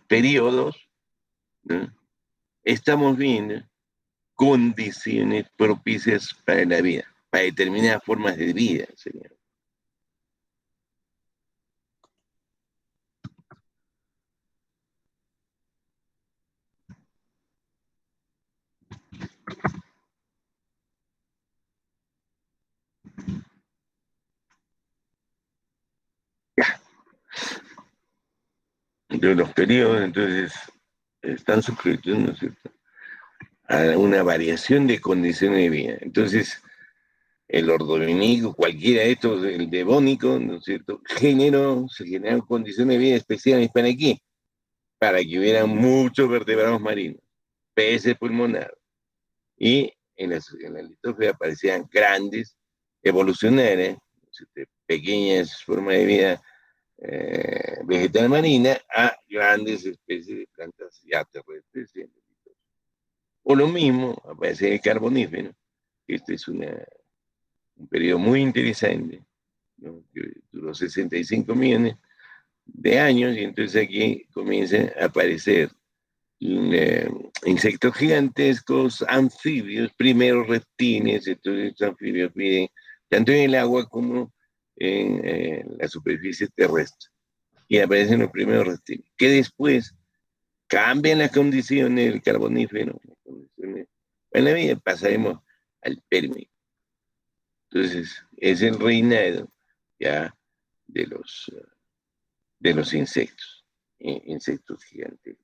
periodos, ¿no? Estamos viendo condiciones propicias para la vida, para determinadas formas de vida, señor. Entonces, los periodos, entonces, están sujetos, ¿no es cierto?, a una variación de condiciones de vida. Entonces, el ordovinico, cualquiera de estos, el devónico, ¿no es cierto?, se generaron condiciones de vida especiales para qué? Para que hubiera muchos vertebrados marinos, peces pulmonares, y en la litosfera aparecían grandes, evolucionarias, pequeñas formas de vida vegetal marina a grandes especies de plantas ya terrestres. O lo mismo aparece el carbonífero, que este es un periodo muy interesante, ¿no?, que duró 65 millones de años, y entonces aquí comienzan a aparecer eh, insectos gigantescos, anfibios, primeros reptiles. Entonces estos anfibios viven tanto en el agua como en la superficie terrestre. Y aparecen los primeros reptiles, que después cambian las condiciones del carbonífero, las condiciones en la vida, pasaremos al Pérmico. Entonces, es el reinado ya de los insectos, insectos gigantes.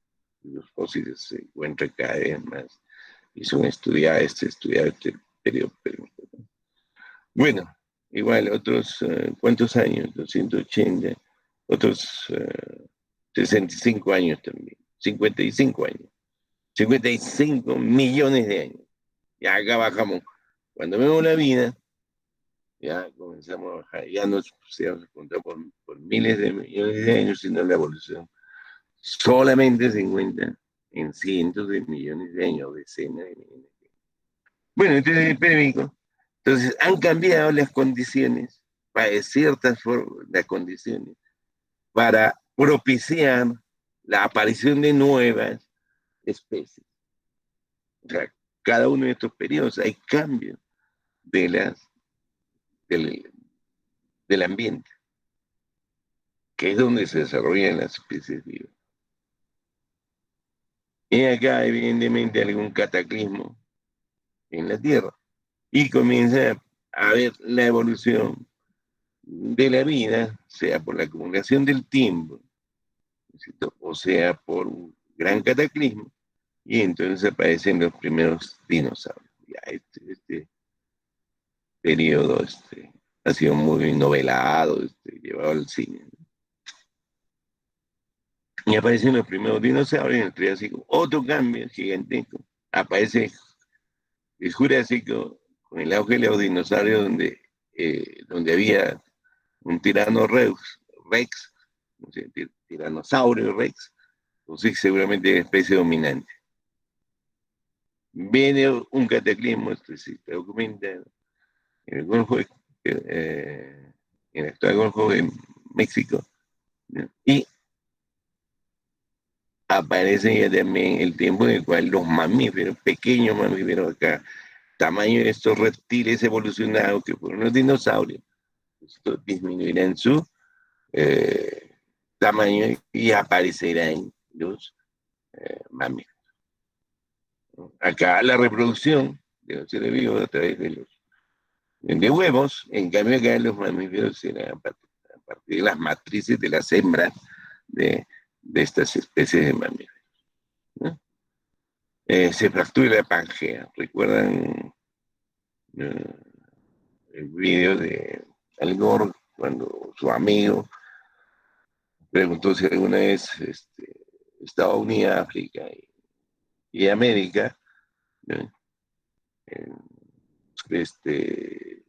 Los fósiles se encuentran cada vez más y son estudiados este periodo Pérmico. Bueno, igual otros, ¿cuántos años? 280, otros 65 años también, 55 años, 55 millones de años. Y acá bajamos. Cuando vemos la vida, ya comenzamos a bajar, ya no se vamos a contar por miles de millones de años, sino la evolución solamente se encuentra en cientos de millones de años, decenas de millones de años. Bueno, entonces el Pérmico, entonces han cambiado las condiciones, para ciertas formas, las condiciones, para propiciar la aparición de nuevas especies. O sea, cada uno de estos periodos hay cambios de del, del ambiente, que es donde se desarrollan las especies vivas. Y acá, evidentemente, algún cataclismo en la Tierra. Y comienza a haber la evolución de la vida, sea por la acumulación del tiempo, ¿cierto?, o sea por un gran cataclismo, y entonces aparecen los primeros dinosaurios. Ya este periodo ha sido muy novelado, llevado al cine. y aparecen los primeros dinosaurios en el Triásico. Otro cambio gigantesco. Aparece el Jurásico con el auge de los dinosaurios donde había un tirano rex, no sé, tiranosaurio rex, entonces seguramente especie dominante. Viene un cataclismo, esto se documenta en el Golfo, en el actual Golfo de México, ¿no? Y aparece ya también el tiempo en el cual los mamíferos, pequeños mamíferos acá, tamaño de estos reptiles evolucionados que fueron los dinosaurios, estos disminuirán su eh, tamaño y aparecerán los mamíferos. Acá la reproducción de los seres vivos a través de huevos, en cambio acá los mamíferos serán a partir de las matrices de las hembras de estas especies de mamíferos, ¿no? Se fractura la Pangea. ¿Recuerdan eh, el video de Al Gore cuando su amigo preguntó si alguna vez estaba unida África y América, ¿no? En sureste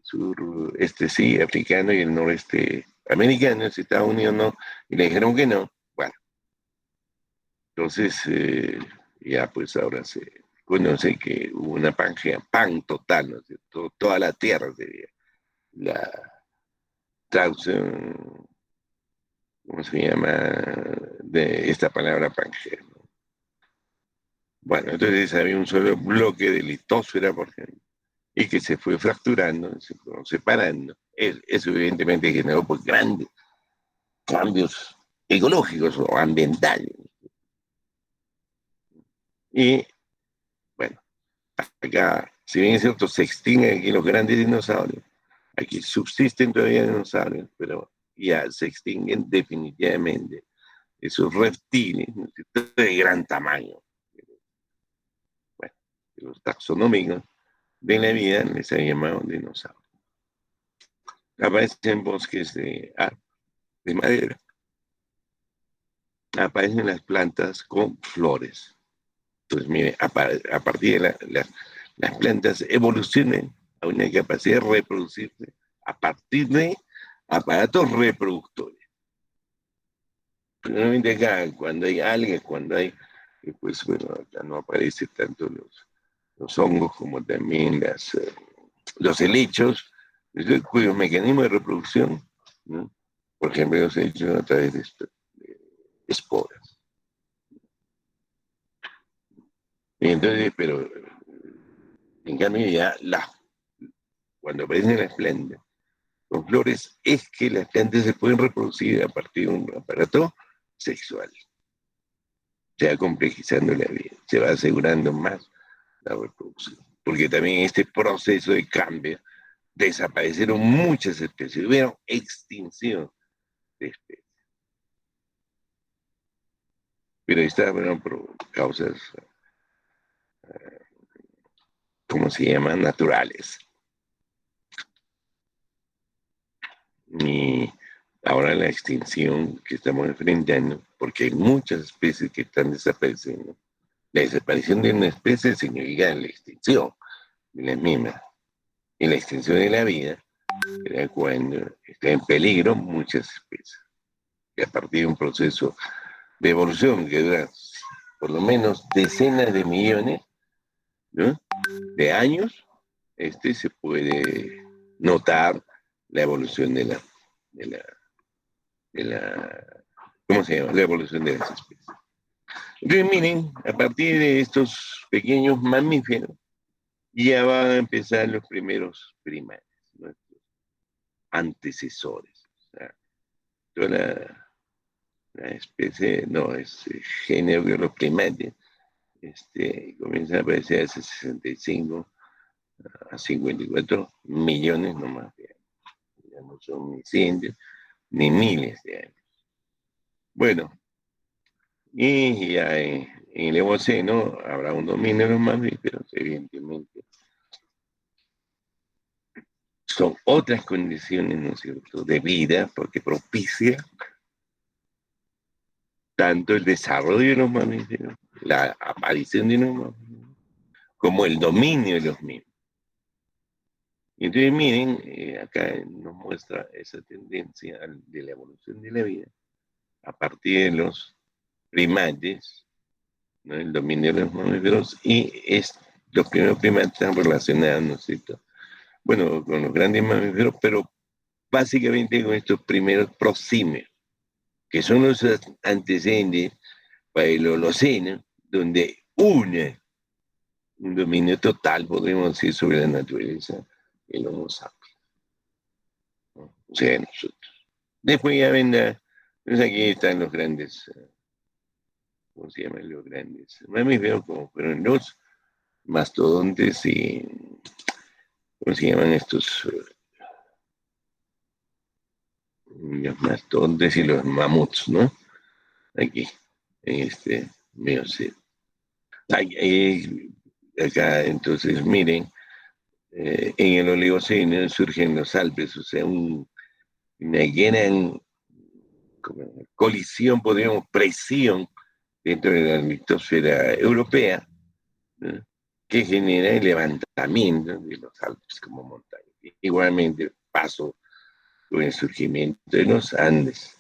sí, africano, y el noreste americano, si estaba unido o no, y le dijeron que no. Bueno, entonces ya pues ahora se conoce que hubo una Pangea, pan total, ¿no es cierto? Toda la tierra sería la traducción, ¿cómo se llama? De esta palabra Pangea, ¿no? Bueno, entonces había un solo bloque de litosfera, por ejemplo, y que se fue fracturando, se fueron separando. Eso evidentemente generó pues, grandes cambios ecológicos o ambientales. Y bueno, acá, si bien es cierto, se extinguen aquí los grandes dinosaurios, aquí subsisten todavía dinosaurios, pero ya se extinguen definitivamente esos reptiles, ¿no?, de gran tamaño. Bueno, los taxonómicos de la vida les han llamado dinosaurios. Aparecen bosques de madera, aparecen las plantas con flores. Entonces, mire, a partir de las plantas evolucionan a una capacidad de reproducirse a partir de aparatos reproductores. Normalmente acá, cuando hay algas, pues bueno, acá no aparecen tanto los hongos como también los helechos, cuyos mecanismos de reproducción, ¿no?, por ejemplo, los helechos a través de esporas. Y entonces, pero en cambio ya cuando aparecen las plantas con flores, es que las plantas se pueden reproducir a partir de un aparato sexual. Se va complejizando la vida, se va asegurando más la reproducción. Porque también en este proceso de cambio desaparecieron muchas especies, hubieron extinción de especies. Pero estas fueron por causas, ¿cómo se llaman? Naturales. Y ahora la extinción que estamos enfrentando, porque hay muchas especies que están desapareciendo. La desaparición de una especie significa la extinción de la misma. Y la extinción de la vida era cuando está en peligro muchas especies. Y a partir de un proceso de evolución que dura por lo menos decenas de millones, ¿no?, de años, se puede notar la evolución de la, de la, ¿cómo se llama? La evolución de las especies. Entonces, miren, a partir de estos pequeños mamíferos, ya van a empezar los primeros primates, nuestros antecesores. O sea, toda la especie, no, es género de los primates, comienza a aparecer hace 65 a 54 millones nomás de años. Ya no son ni cientos ni miles de años. Bueno, y ya en el Eoceno habrá un dominio de los mamíferos, evidentemente. Son otras condiciones, ¿no es cierto?, de vida, porque propicia tanto el desarrollo de los mamíferos, la aparición de los mamíferos, como el dominio de los mismos. Y entonces miren, acá nos muestra esa tendencia de la evolución de la vida a partir de los primates, ¿no? El dominio de los mamíferos, y los primeros primates están relacionados, ¿no es cierto? Bueno, con los grandes mamíferos, pero básicamente con estos primeros prosimios, que son los antecedentes para el Holoceno, donde un dominio total, podemos decir, sobre la naturaleza, el Homo sapiens, ¿no? O sea, nosotros. Después ya vendrá, pues aquí están los grandes, ¿cómo se llaman los grandes mamíferos? Como fueron los mastodontes y, ¿cómo se llaman estos? Los mastodontes y los mamuts, ¿no? Aquí, en este Mioceno. Acá, entonces, miren, en el Oligoceno surgen los Alpes, o sea, una gran colisión, podríamos, presión dentro de la litosfera europea, ¿no? Que genera el levantamiento de los Alpes como montaña. Igualmente, paso con el surgimiento de los Andes.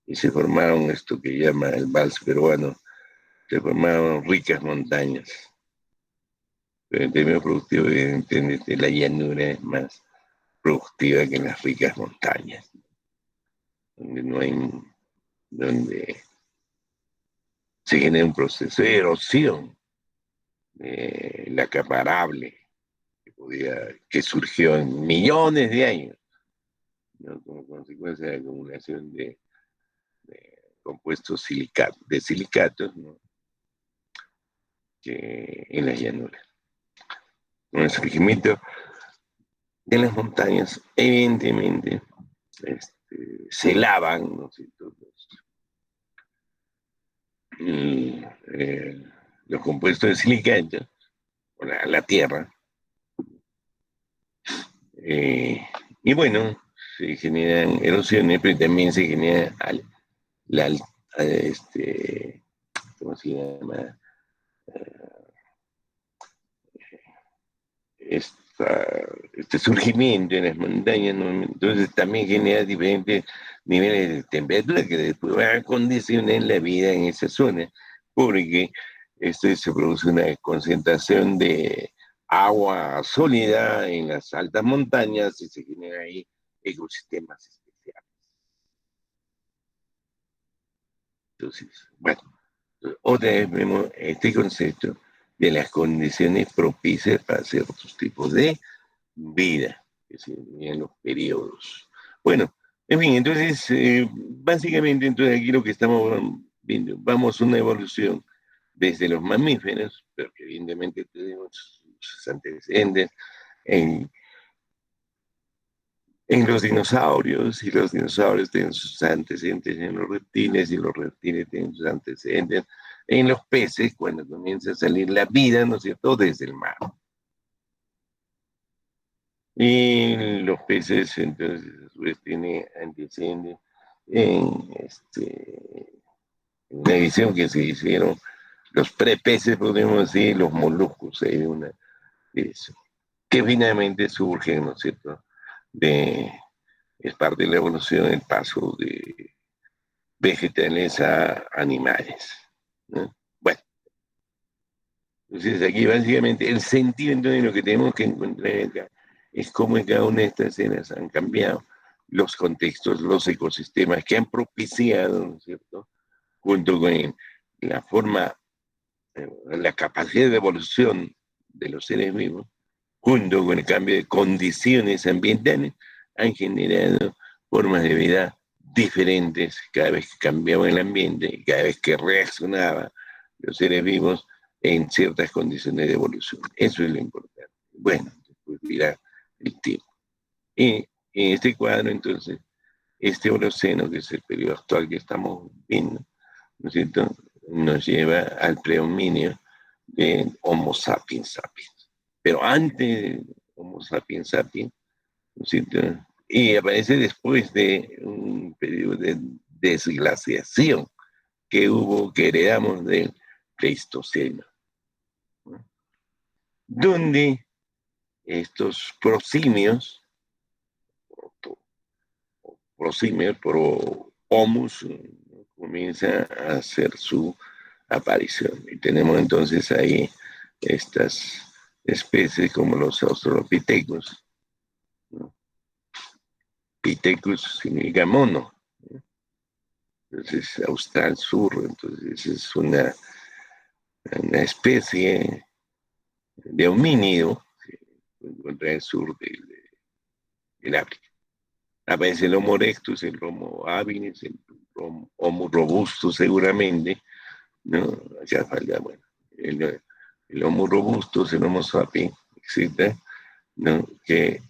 Y se formaron esto que llama el vals peruano, se formaron ricas montañas. Pero en términos productivos, evidentemente, la llanura es más productiva que las ricas montañas, donde no hay, donde se genera un proceso de erosión, la acaparable, que surgió en millones de años, ¿no? Como consecuencia de la acumulación de compuestos de silicatos, ¿no? Que en las llanuras. Con el surgimiento de las montañas, evidentemente, se lavan, ¿no? Los compuestos de silicato, o la tierra, y bueno, se generan erosiones, pero también se genera la, ¿cómo se llama? Este surgimiento en las montañas, ¿no? Entonces también genera diferentes niveles de temperatura que después van a condicionar la vida en esa zona, porque se produce una concentración de agua sólida en las altas montañas y se genera ahí ecosistemas especiales. Entonces, bueno, otra vez vemos este concepto de las condiciones propicias para ciertos tipos de vida, que serían los periodos. Bueno, en fin, entonces, básicamente, entonces aquí lo que estamos viendo, vamos a una evolución desde los mamíferos, pero que evidentemente tenemos sus antecedentes en los dinosaurios, y los dinosaurios tienen sus antecedentes en los reptiles, y los reptiles tienen sus antecedentes en los peces, cuando comienza a salir la vida, ¿no es cierto?, desde el mar. Y los peces, entonces, a su vez, tienen antecedentes en una edición que se hicieron los prepeces, podemos decir, los moluscos, hay una edición, que finalmente surgen, ¿no es cierto?, es parte de la evolución, el paso de vegetales a animales, ¿no? Bueno, entonces aquí básicamente el sentido entonces de lo que tenemos que encontrar acá es cómo en cada una de estas escenas han cambiado los contextos, los ecosistemas que han propiciado, ¿no es cierto?, junto con la forma, la capacidad de evolución de los seres vivos, junto con el cambio de condiciones ambientales, han generado formas de vida diferentes cada vez que cambiaba el ambiente, cada vez que reaccionaban los seres vivos en ciertas condiciones de evolución. Eso es lo importante. Bueno, después dirá el tiempo. Y en este cuadro, entonces, este Holoceno, que es el periodo actual que estamos viendo, ¿no es cierto?, nos lleva al predominio de Homo sapiens sapiens. Pero antes de Homo sapiens sapiens, ¿no es cierto?, y aparece después de un periodo de desglaciación, que heredamos del Pleistoceno, ¿no? Donde estos prosimios, pro homus, ¿no? Comienza a hacer su aparición. Y tenemos entonces ahí estas especies como los australopithecus, ¿no? Pithecus significa mono, ¿no? Entonces austral sur, entonces es una especie de homínido que se encuentra en el sur del África. Aparece el Homo erectus, el Homo habilis, el Homo robusto seguramente, ¿no? Acá falta, bueno, el Homo robustus, el Homo sapiens, etcétera, ¿no? Que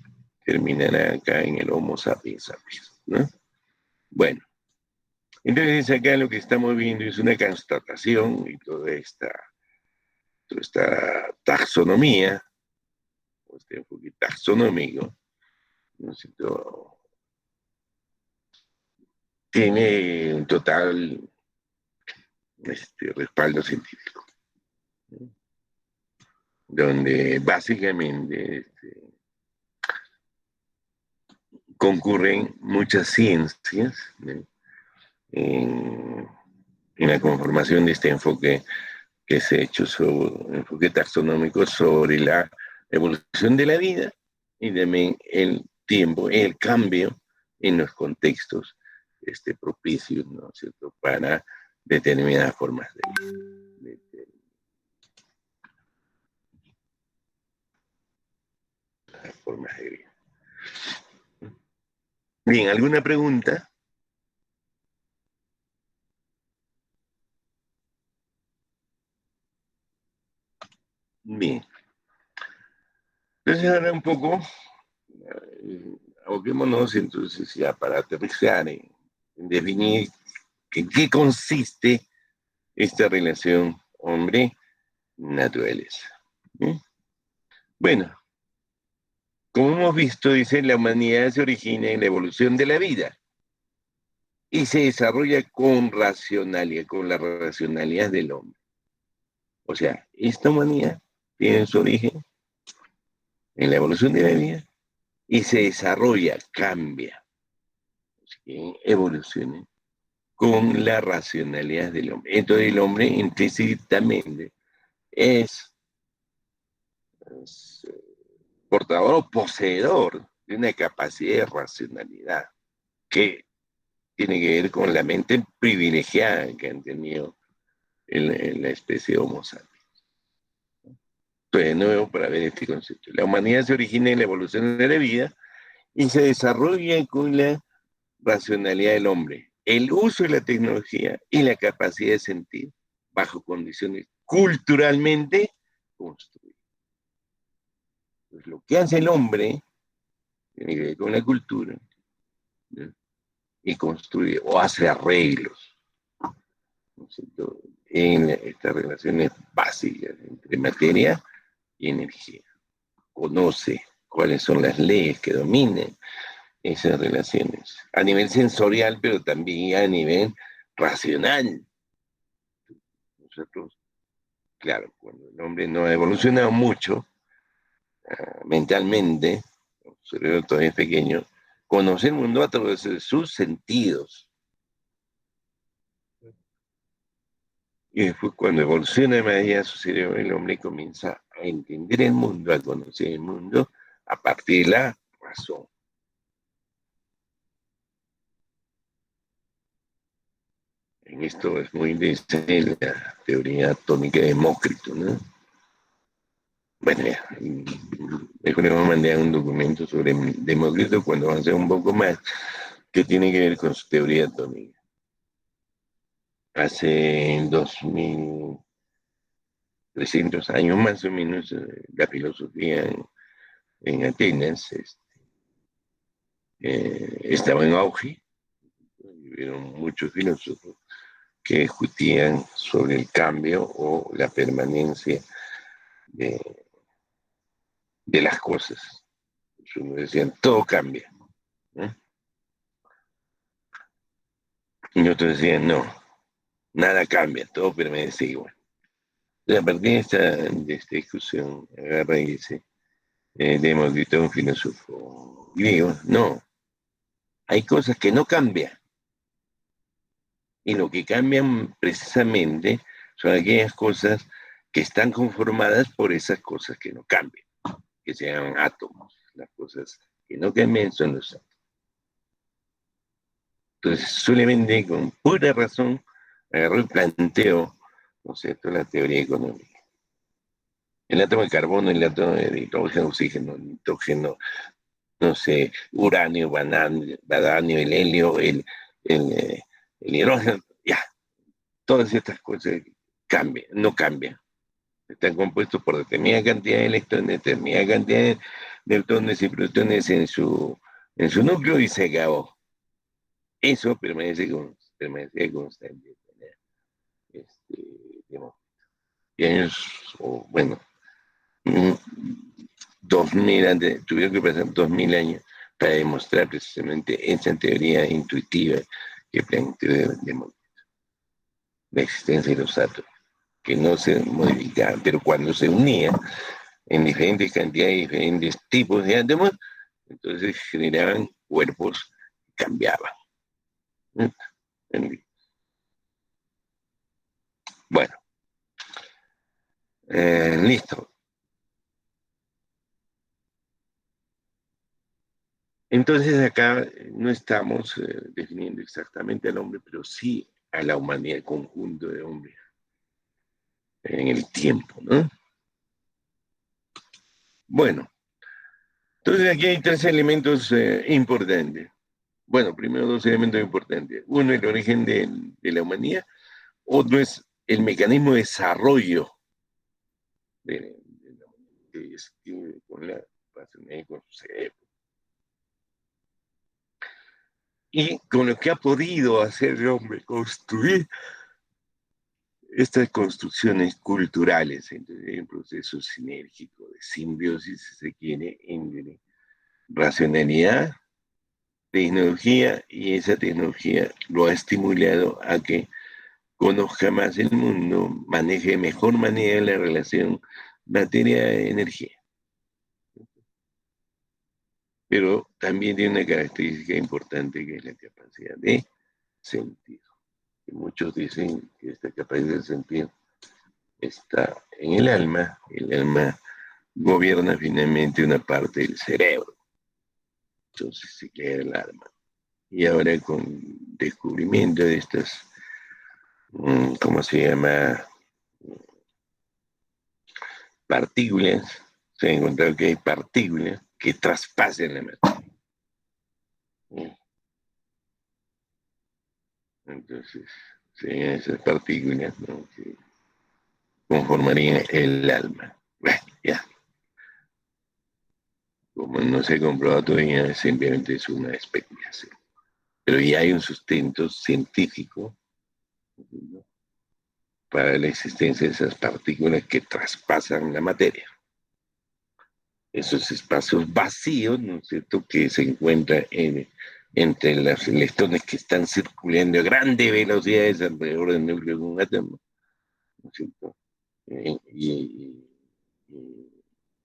terminará acá en el Homo sapiens sapiens, ¿no? Bueno, entonces acá lo que estamos viendo es una constatación y toda esta taxonomía, este enfoque taxonómico, ¿no es cierto? Tiene un total respaldo científico, ¿no? Donde básicamente concurren muchas ciencias, ¿no? en, en la conformación de este enfoque que se ha hecho sobre enfoque taxonómico sobre la evolución de la vida y también el tiempo, el cambio en los contextos propicios, ¿no es cierto?, para determinadas formas de vida. Formas de vida. Bien, ¿alguna pregunta? Bien. Entonces ahora un poco, aboquémonos entonces ya para aterrizar en definir en qué consiste esta relación hombre-naturaleza. ¿Mm? Bueno, como hemos visto, dice, la humanidad se origina en la evolución de la vida y se desarrolla con racionalidad, con la racionalidad del hombre. O sea, esta humanidad tiene su origen en la evolución de la vida y se desarrolla, cambia, ¿sí?, evoluciona con la racionalidad del hombre. Entonces el hombre implícitamente es portador o poseedor de una capacidad de racionalidad que tiene que ver con la mente privilegiada que han tenido en la especie Homo sapiens. Entonces, de nuevo, para ver este concepto. La humanidad se origina en la evolución de la vida y se desarrolla con la racionalidad del hombre, el uso de la tecnología y la capacidad de sentir bajo condiciones culturalmente construidas. Pues lo que hace el hombre tiene que ver con la cultura, ¿no? Y construye o hace arreglos, ¿no es cierto?, en estas relaciones básicas entre materia y energía. Conoce cuáles son las leyes que dominan esas relaciones a nivel sensorial, pero también a nivel racional. Nosotros, claro, cuando el hombre no ha evolucionado mucho mentalmente, su cerebro todavía es pequeño, conoce el mundo a través de sus sentidos. Y después, cuando evoluciona más allá su cerebro, el hombre comienza a entender el mundo, a conocer el mundo a partir de la razón. En esto es muy interesante la teoría atómica de Demócrito, ¿no? Bueno, ya, mejor le vamos a mandar un documento sobre Demócrito cuando avance un poco más, que tiene que ver con su teoría atómica. Hace 2300 años más o menos, la filosofía en Atenas estaba en auge. Hubieron muchos filósofos que discutían sobre el cambio o la permanencia de las cosas. Unos decían, todo cambia, ¿no? Y otros decían, no, nada cambia, todo permanece igual. Entonces, a partir de esta discusión, agarra y dice, Demócrito es un filósofo griego, no, hay cosas que no cambian, y lo que cambian precisamente son aquellas cosas que están conformadas por esas cosas que no cambian, que se llaman átomos. Las cosas que no cambian son los átomos. Entonces, solamente con pura razón agarró el planteo, ¿no es cierto?, la teoría económica. El átomo de carbono, el átomo de hidrógeno, oxígeno, nitrógeno, no sé, uranio, badanio, el helio, el, eh, el hidrógeno, ya, todas estas cosas cambian, no cambian. Están compuestos por determinada cantidad de electrones, determinada cantidad de neutrones y protones en su núcleo y se acabó. Eso permanece constante. Este, digamos, y años, o bueno, 2000 antes, tuvieron que pasar 2000 años para demostrar precisamente esa teoría intuitiva que planteó la existencia de los átomos, que no se modificaban, pero cuando se unían en diferentes cantidades, diferentes tipos de átomos, entonces generaban cuerpos que cambiaban. Bueno, listo. Entonces acá no estamos definiendo exactamente al hombre, pero sí a la humanidad, el conjunto de hombres en el tiempo, ¿no? Bueno, entonces aquí hay tres elementos importantes. Bueno, primero dos elementos importantes. Uno, el origen de la humanidad. Otro es el mecanismo de desarrollo de la humanidad, que es con la racionalidad, con su cerebro. Y con lo que ha podido hacer el hombre, construir estas construcciones culturales, entonces, un proceso sinérgico de simbiosis, si se quiere, entre racionalidad, tecnología, y esa tecnología lo ha estimulado a que conozca más el mundo, maneje de mejor manera la relación materia-energía. Pero también tiene una característica importante que es la capacidad de sentir. Y muchos dicen que esta capacidad de sentir está en el alma gobierna finalmente una parte del cerebro, entonces se queda el alma. Y ahora con descubrimiento de estas, ¿cómo se llama? Partículas, se ha encontrado que hay partículas que traspasan la materia. Entonces, esas partículas, ¿no?, que conformarían el alma. Bueno, ya, como no se ha comprobado todavía, simplemente es una especulación. Pero ya hay un sustento científico, ¿no?, para la existencia de esas partículas que traspasan la materia. Esos espacios vacíos, ¿no es cierto?, que se encuentran entre los electrones que están circulando a grandes velocidades alrededor del núcleo de un átomo, ¿no es cierto? Y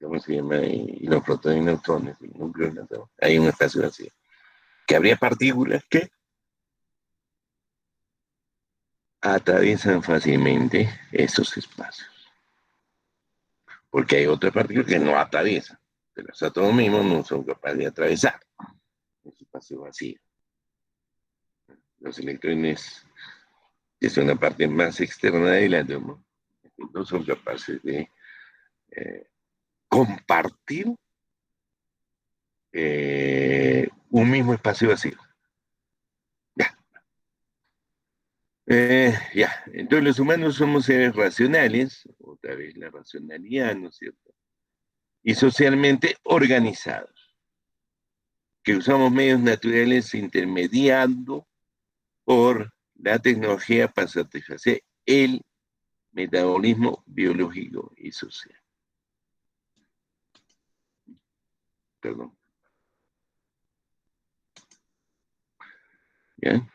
¿cómo se llama? Y los protones y neutrones, el núcleo del átomo. Hay un espacio vacío. Que habría partículas que atraviesan fácilmente esos espacios. Porque hay otras partículas que no atraviesan. Que los átomos mismos no son capaces de atravesar ese espacio vacío. Los electrones, que son la parte más externa del átomo, no son capaces de compartir un mismo espacio vacío. Ya, entonces los humanos somos seres racionales, otra vez la racionalidad, ¿no es cierto? Y socialmente organizados, que usamos medios naturales intermediando por la tecnología para satisfacer el metabolismo biológico y social. Perdón. ¿Ya?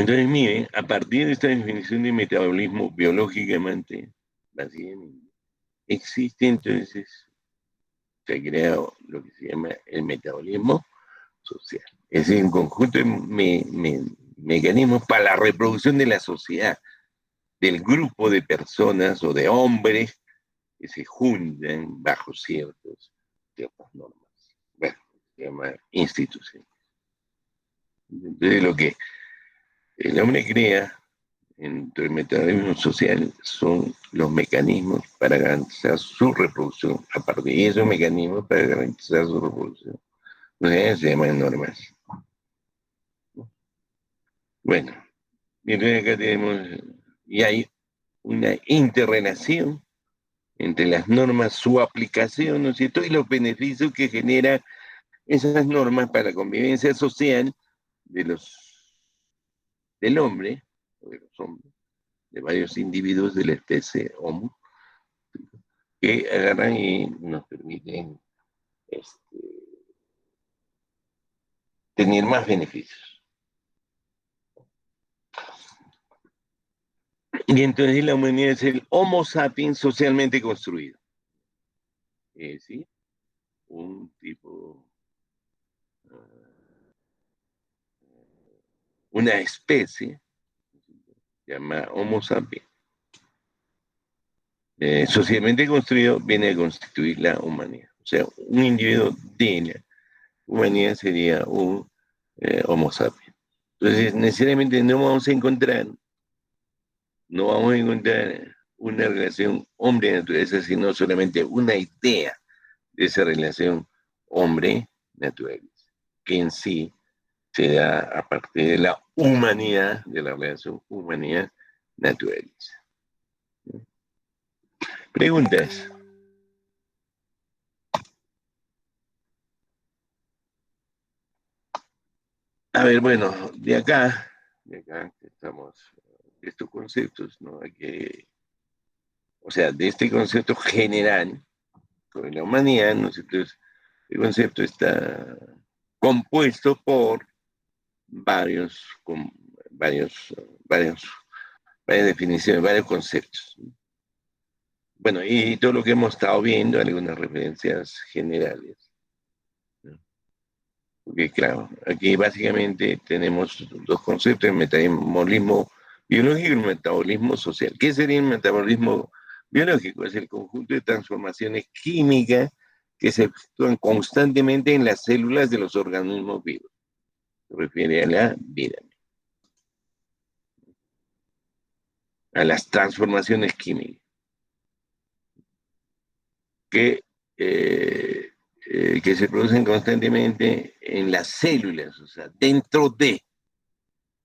Entonces, miren, a partir de esta definición de metabolismo biológicamente, básicamente, existe entonces, se ha creado lo que se llama el metabolismo social. Es decir, un conjunto de mecanismos para la reproducción de la sociedad, del grupo de personas o de hombres que se juntan bajo ciertas normas. Bueno, se llama institución. Entonces, lo que el hombre crea entre el metabolismo social son los mecanismos para garantizar su reproducción. A partir de esos mecanismos para garantizar su reproducción. Entonces, se llaman normas. Bueno, entonces acá tenemos, y hay una interrelación entre las normas, su aplicación, ¿no es cierto?, y los beneficios que genera esas normas para la convivencia social de del hombre, o de los hombres, de varios individuos de la especie Homo, que agarran y nos permiten este, tener más beneficios. Y entonces la humanidad es el Homo sapiens socialmente construido. Es decir, un tipo, una especie llamada Homo sapiens, socialmente construido, viene a constituir la humanidad. O sea, un individuo de la humanidad sería un Homo sapiens. Entonces, necesariamente no vamos a encontrar una relación hombre-naturaleza, sino solamente una idea de esa relación hombre-naturaleza, que en sí se da a partir de la humanidad, de la relación humanidad-naturaleza. Preguntas. A ver, bueno, de acá estamos, de estos conceptos, ¿no? O sea, de este concepto general sobre la humanidad, ¿no? Entonces, el concepto está compuesto por varios, con varios, varias definiciones, varios conceptos. Bueno, y todo lo que hemos estado viendo, algunas referencias generales, ¿no? Porque claro, aquí básicamente tenemos dos conceptos, el metabolismo biológico y el metabolismo social. ¿Qué sería el metabolismo biológico? Es el conjunto de transformaciones químicas que se efectúan constantemente en las células de los organismos vivos. Se refiere a la vida, a las transformaciones químicas que, eh, que se producen constantemente en las células, o sea, dentro de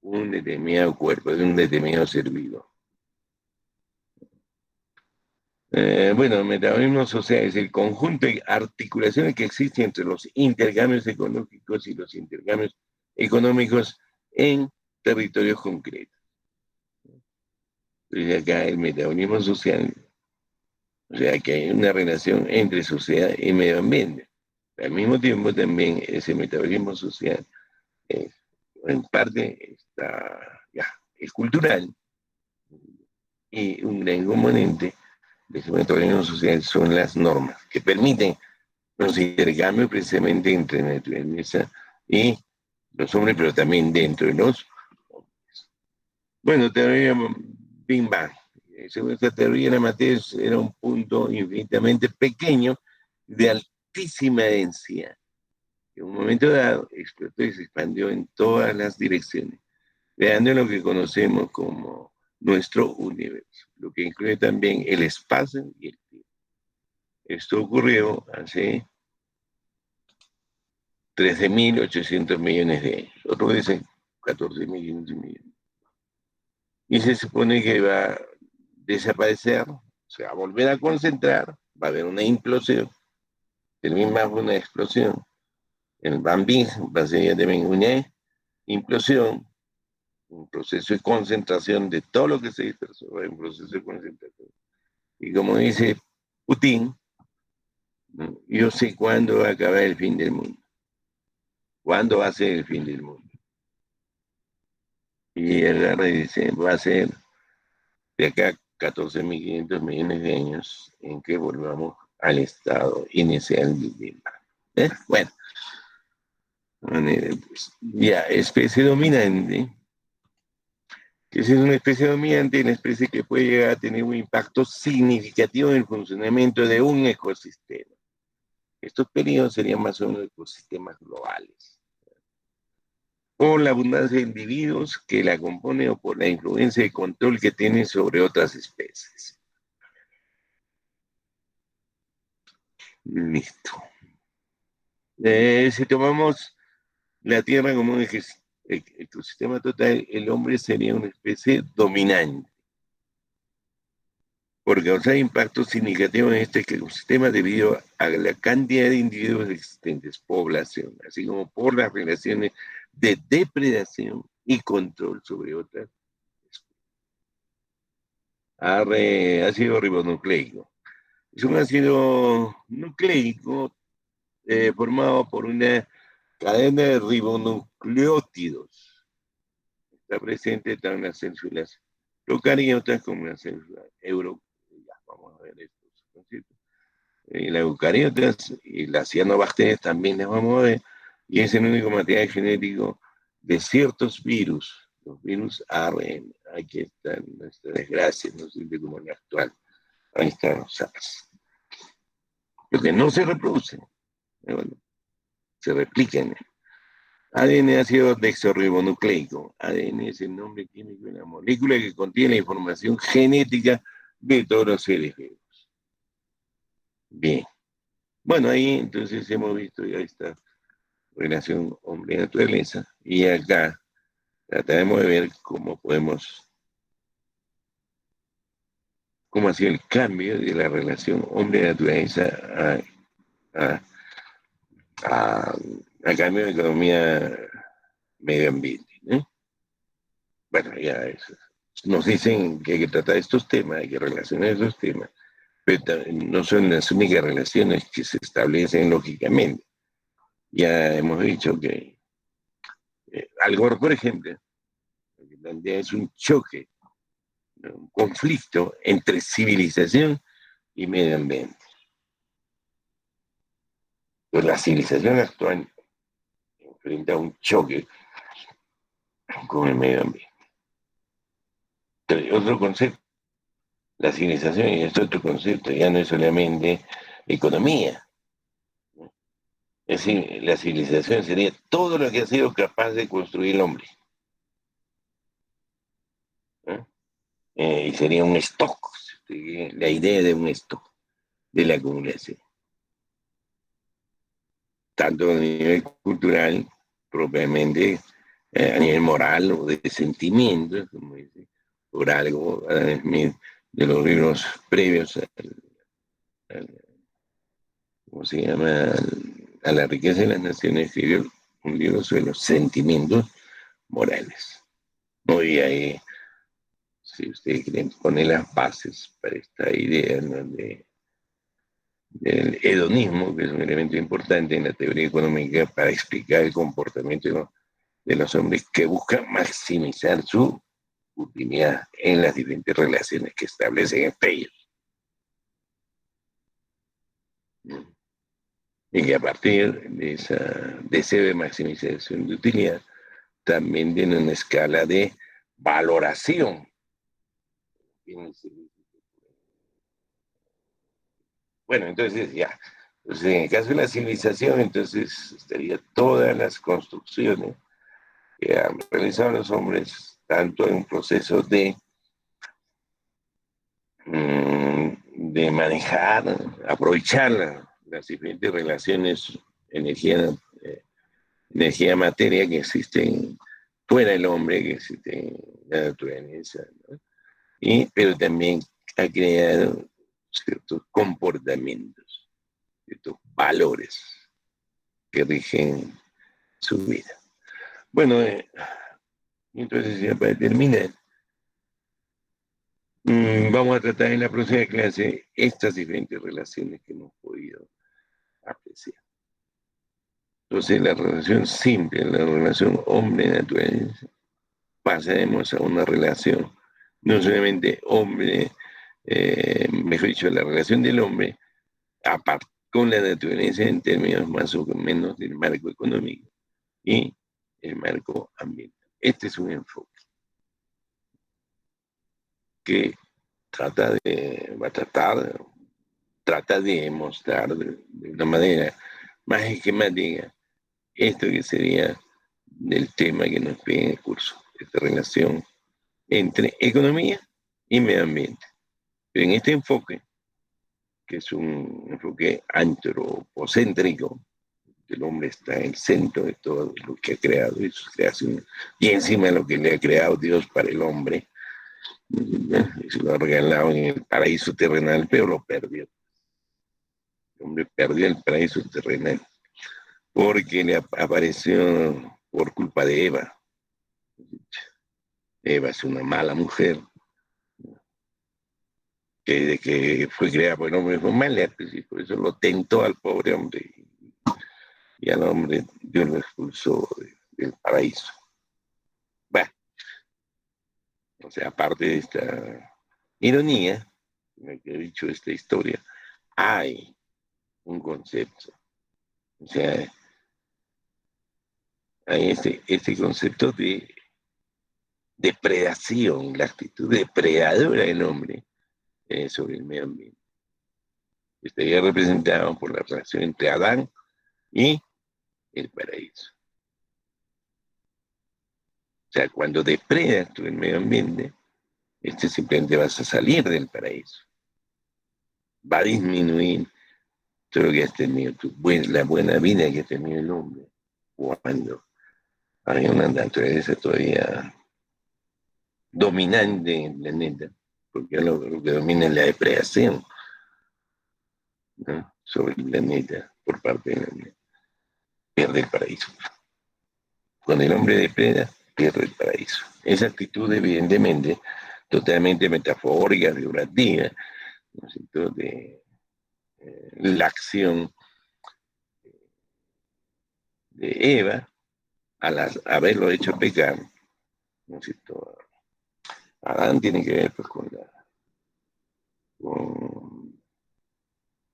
un determinado cuerpo, de un determinado ser vivo. Bueno, el metabolismo social es el conjunto de articulaciones que existen entre los intercambios ecológicos y los intercambios económicos en territorios concretos. Entonces acá el metabolismo social, o sea que hay una relación entre sociedad y medio ambiente. Al mismo tiempo también ese metabolismo social en parte ya, es cultural, y un gran componente de ese metabolismo social son las normas que permiten los intercambios precisamente entre la naturaleza y los hombres, pero también dentro de los hombres. Bueno, teoría Big Bang. Según esta teoría, la materia era un punto infinitamente pequeño de altísima densidad, que en un momento dado explotó y se expandió en todas las direcciones, creando lo que conocemos como nuestro universo, lo que incluye también el espacio y el tiempo. Esto ocurrió hace 13.800 millones de años. Otros dicen 14.500 millones. Y se supone que va a desaparecer, se va a volver a concentrar, va a haber una implosión, también va a haber una explosión. El Big Bang va a ser también una implosión, un proceso de concentración de todo lo que se dispersó, un proceso de concentración. Y como dice Putin, ¿no? Yo sé cuándo va a acabar el fin del mundo. ¿Cuándo va a ser el fin del mundo? Y agarra y dice, va a ser de acá a 14.500 millones de años en que volvamos al estado inicial del Big Bang. Bueno, pues, ya, especie dominante, que es una especie dominante, una especie que puede llegar a tener un impacto significativo en el funcionamiento de un ecosistema. Estos periodos serían más o menos ecosistemas globales. Por la abundancia de individuos que la componen o por la influencia y control que tienen sobre otras especies. Listo. Si tomamos la Tierra como un ecosistema total, el hombre sería una especie dominante, por causar impactos significativos en este ecosistema debido a la cantidad de individuos existentes, población, así como por las relaciones de depredación y control sobre otras especies. Ácido ribonucleico. Es un ácido nucleico formado por una cadena de ribonucleótidos. Está presente tanto en las células procariotas como en las células vamos a ver estos conceptos. Las eucariotas y las cianobacterias también las vamos a ver. Y es el único material genético de ciertos virus, los virus ARN. Aquí está nuestra desgracia, no sé cómo es la actual. Ahí están los SARS. Porque no se reproducen, bueno, se replican. ADN ácido desoxirribonucleico. ADN es el nombre químico de la molécula que contiene la información genética de todos los seres vivos. Bien. Bueno, ahí entonces hemos visto ya esta relación hombre-naturaleza y acá trataremos de ver cómo ha sido el cambio de la relación hombre-naturaleza a, a, a cambio de economía medio ambiente, ¿no? Bueno, ya eso. Nos dicen que hay que tratar estos temas, hay que relacionar estos temas, pero no son las únicas relaciones que se establecen lógicamente. Ya hemos dicho que Al Gore, por ejemplo, lo que plantea es un choque, ¿no? Un conflicto entre civilización y medio ambiente. Pues la civilización actual enfrenta un choque con el medio ambiente. Pero otro concepto, la civilización, y este otro concepto, ya no es solamente economía. Es decir, la civilización sería todo lo que ha sido capaz de construir el hombre, ¿no? Y sería un stock, la idea de un stock, de la acumulación, tanto a nivel cultural, propiamente, a nivel moral o de sentimientos, como dice, por algo, de los libros previos al, ¿cómo se llama? A la riqueza de las naciones, escribió un libro sobre los sentimientos morales. Hoy ahí, si ustedes quieren poner las bases para esta idea, ¿no?, del hedonismo, que es un elemento importante en la teoría económica para explicar el comportamiento de los hombres que buscan maximizar su utilidad en las diferentes relaciones que establecen entre ellos. Y que a partir de ese deseo de maximización de utilidad, también tiene una escala de valoración. Bueno, entonces ya. Entonces, en el caso de la civilización, entonces estaría todas las construcciones que han realizado los hombres, tanto en un proceso de manejar, aprovechar las diferentes relaciones energía-materia que existen fuera del hombre, que existen en la naturaleza, ¿no? Pero también ha creado ciertos comportamientos, ciertos valores que rigen su vida. Bueno, entonces ya para terminar, vamos a tratar en la próxima clase estas diferentes relaciones que hemos podido apreciar. Entonces, la relación simple, la relación hombre-naturaleza, pasaremos a una relación, no solamente hombre, mejor dicho, la relación del hombre con la naturaleza en términos más o menos del marco económico y el marco ambiental. Este es un enfoque que trata de mostrar de una manera más esquemática esto que sería del tema que nos pide en el curso, esta relación entre economía y medio ambiente. Pero en este enfoque, que es un enfoque antropocéntrico, el hombre está en el centro de todo lo que ha creado y sus creaciones, y encima de lo que le ha creado Dios para el hombre, y se lo ha regalado en el paraíso terrenal, pero lo perdió. El hombre perdió el paraíso terrenal porque le apareció por culpa de Eva. Eva es una mala mujer, que de que fue creada por el hombre fue mala, pues, y por eso lo tentó al pobre hombre, y al hombre Dios lo expulsó del paraíso. Bueno, o sea, aparte de esta ironía, que he dicho esta historia, hay un concepto, o sea, hay este concepto de depredación, la actitud depredadora del hombre sobre el medio ambiente. Estaría representado por la relación entre Adán y el paraíso. O sea, cuando depredas tú el medio ambiente, simplemente vas a salir del paraíso. Va a disminuir todo lo que has tenido, la buena vida que ha tenido el hombre, cuando hay una naturaleza todavía dominante en el planeta, porque lo que domina es la depredación, ¿no?, sobre el planeta por parte del hombre. Pierde el paraíso. Cuando el hombre depreda, pierde el paraíso. Esa actitud, evidentemente, totalmente metafórica, figurativa, ¿no es cierto?, de la acción de Eva al haberlo hecho pecar, ¿no es cierto? Adán tiene que ver pues, con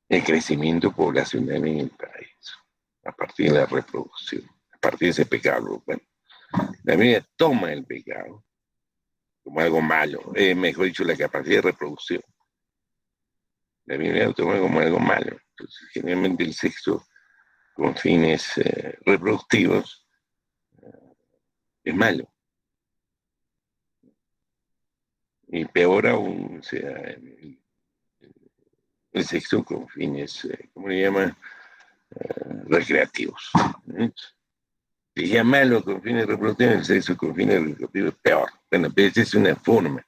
el crecimiento poblacional en el paraíso, a partir de la reproducción, a partir de ese pecado. Bueno, la Biblia toma el pecado como algo malo, mejor dicho, la capacidad de reproducción. La Biblia lo toma como algo malo. Entonces, generalmente el sexo con fines reproductivos es malo. Y peor aún, o sea, el sexo con fines, ¿cómo le llaman? Recreativos. Si ya malo con fines reproductivos, el sexo con fines recreativos es peor. Bueno, pero esa es una forma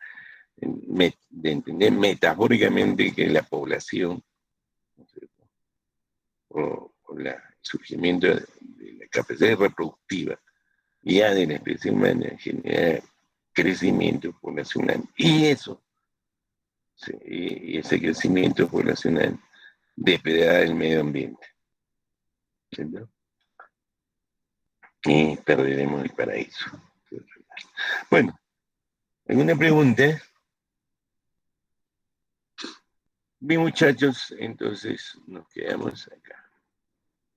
de entender metafóricamente que la población, ¿no es cierto?, o el surgimiento de la capacidad reproductiva ya de la especie humana genera crecimiento poblacional. Y eso, sí, y ese crecimiento poblacional dependerá del medio ambiente. ¿Entiendes? Y perderemos el paraíso. Bueno, ¿alguna pregunta? Bien, muchachos, entonces nos quedamos acá.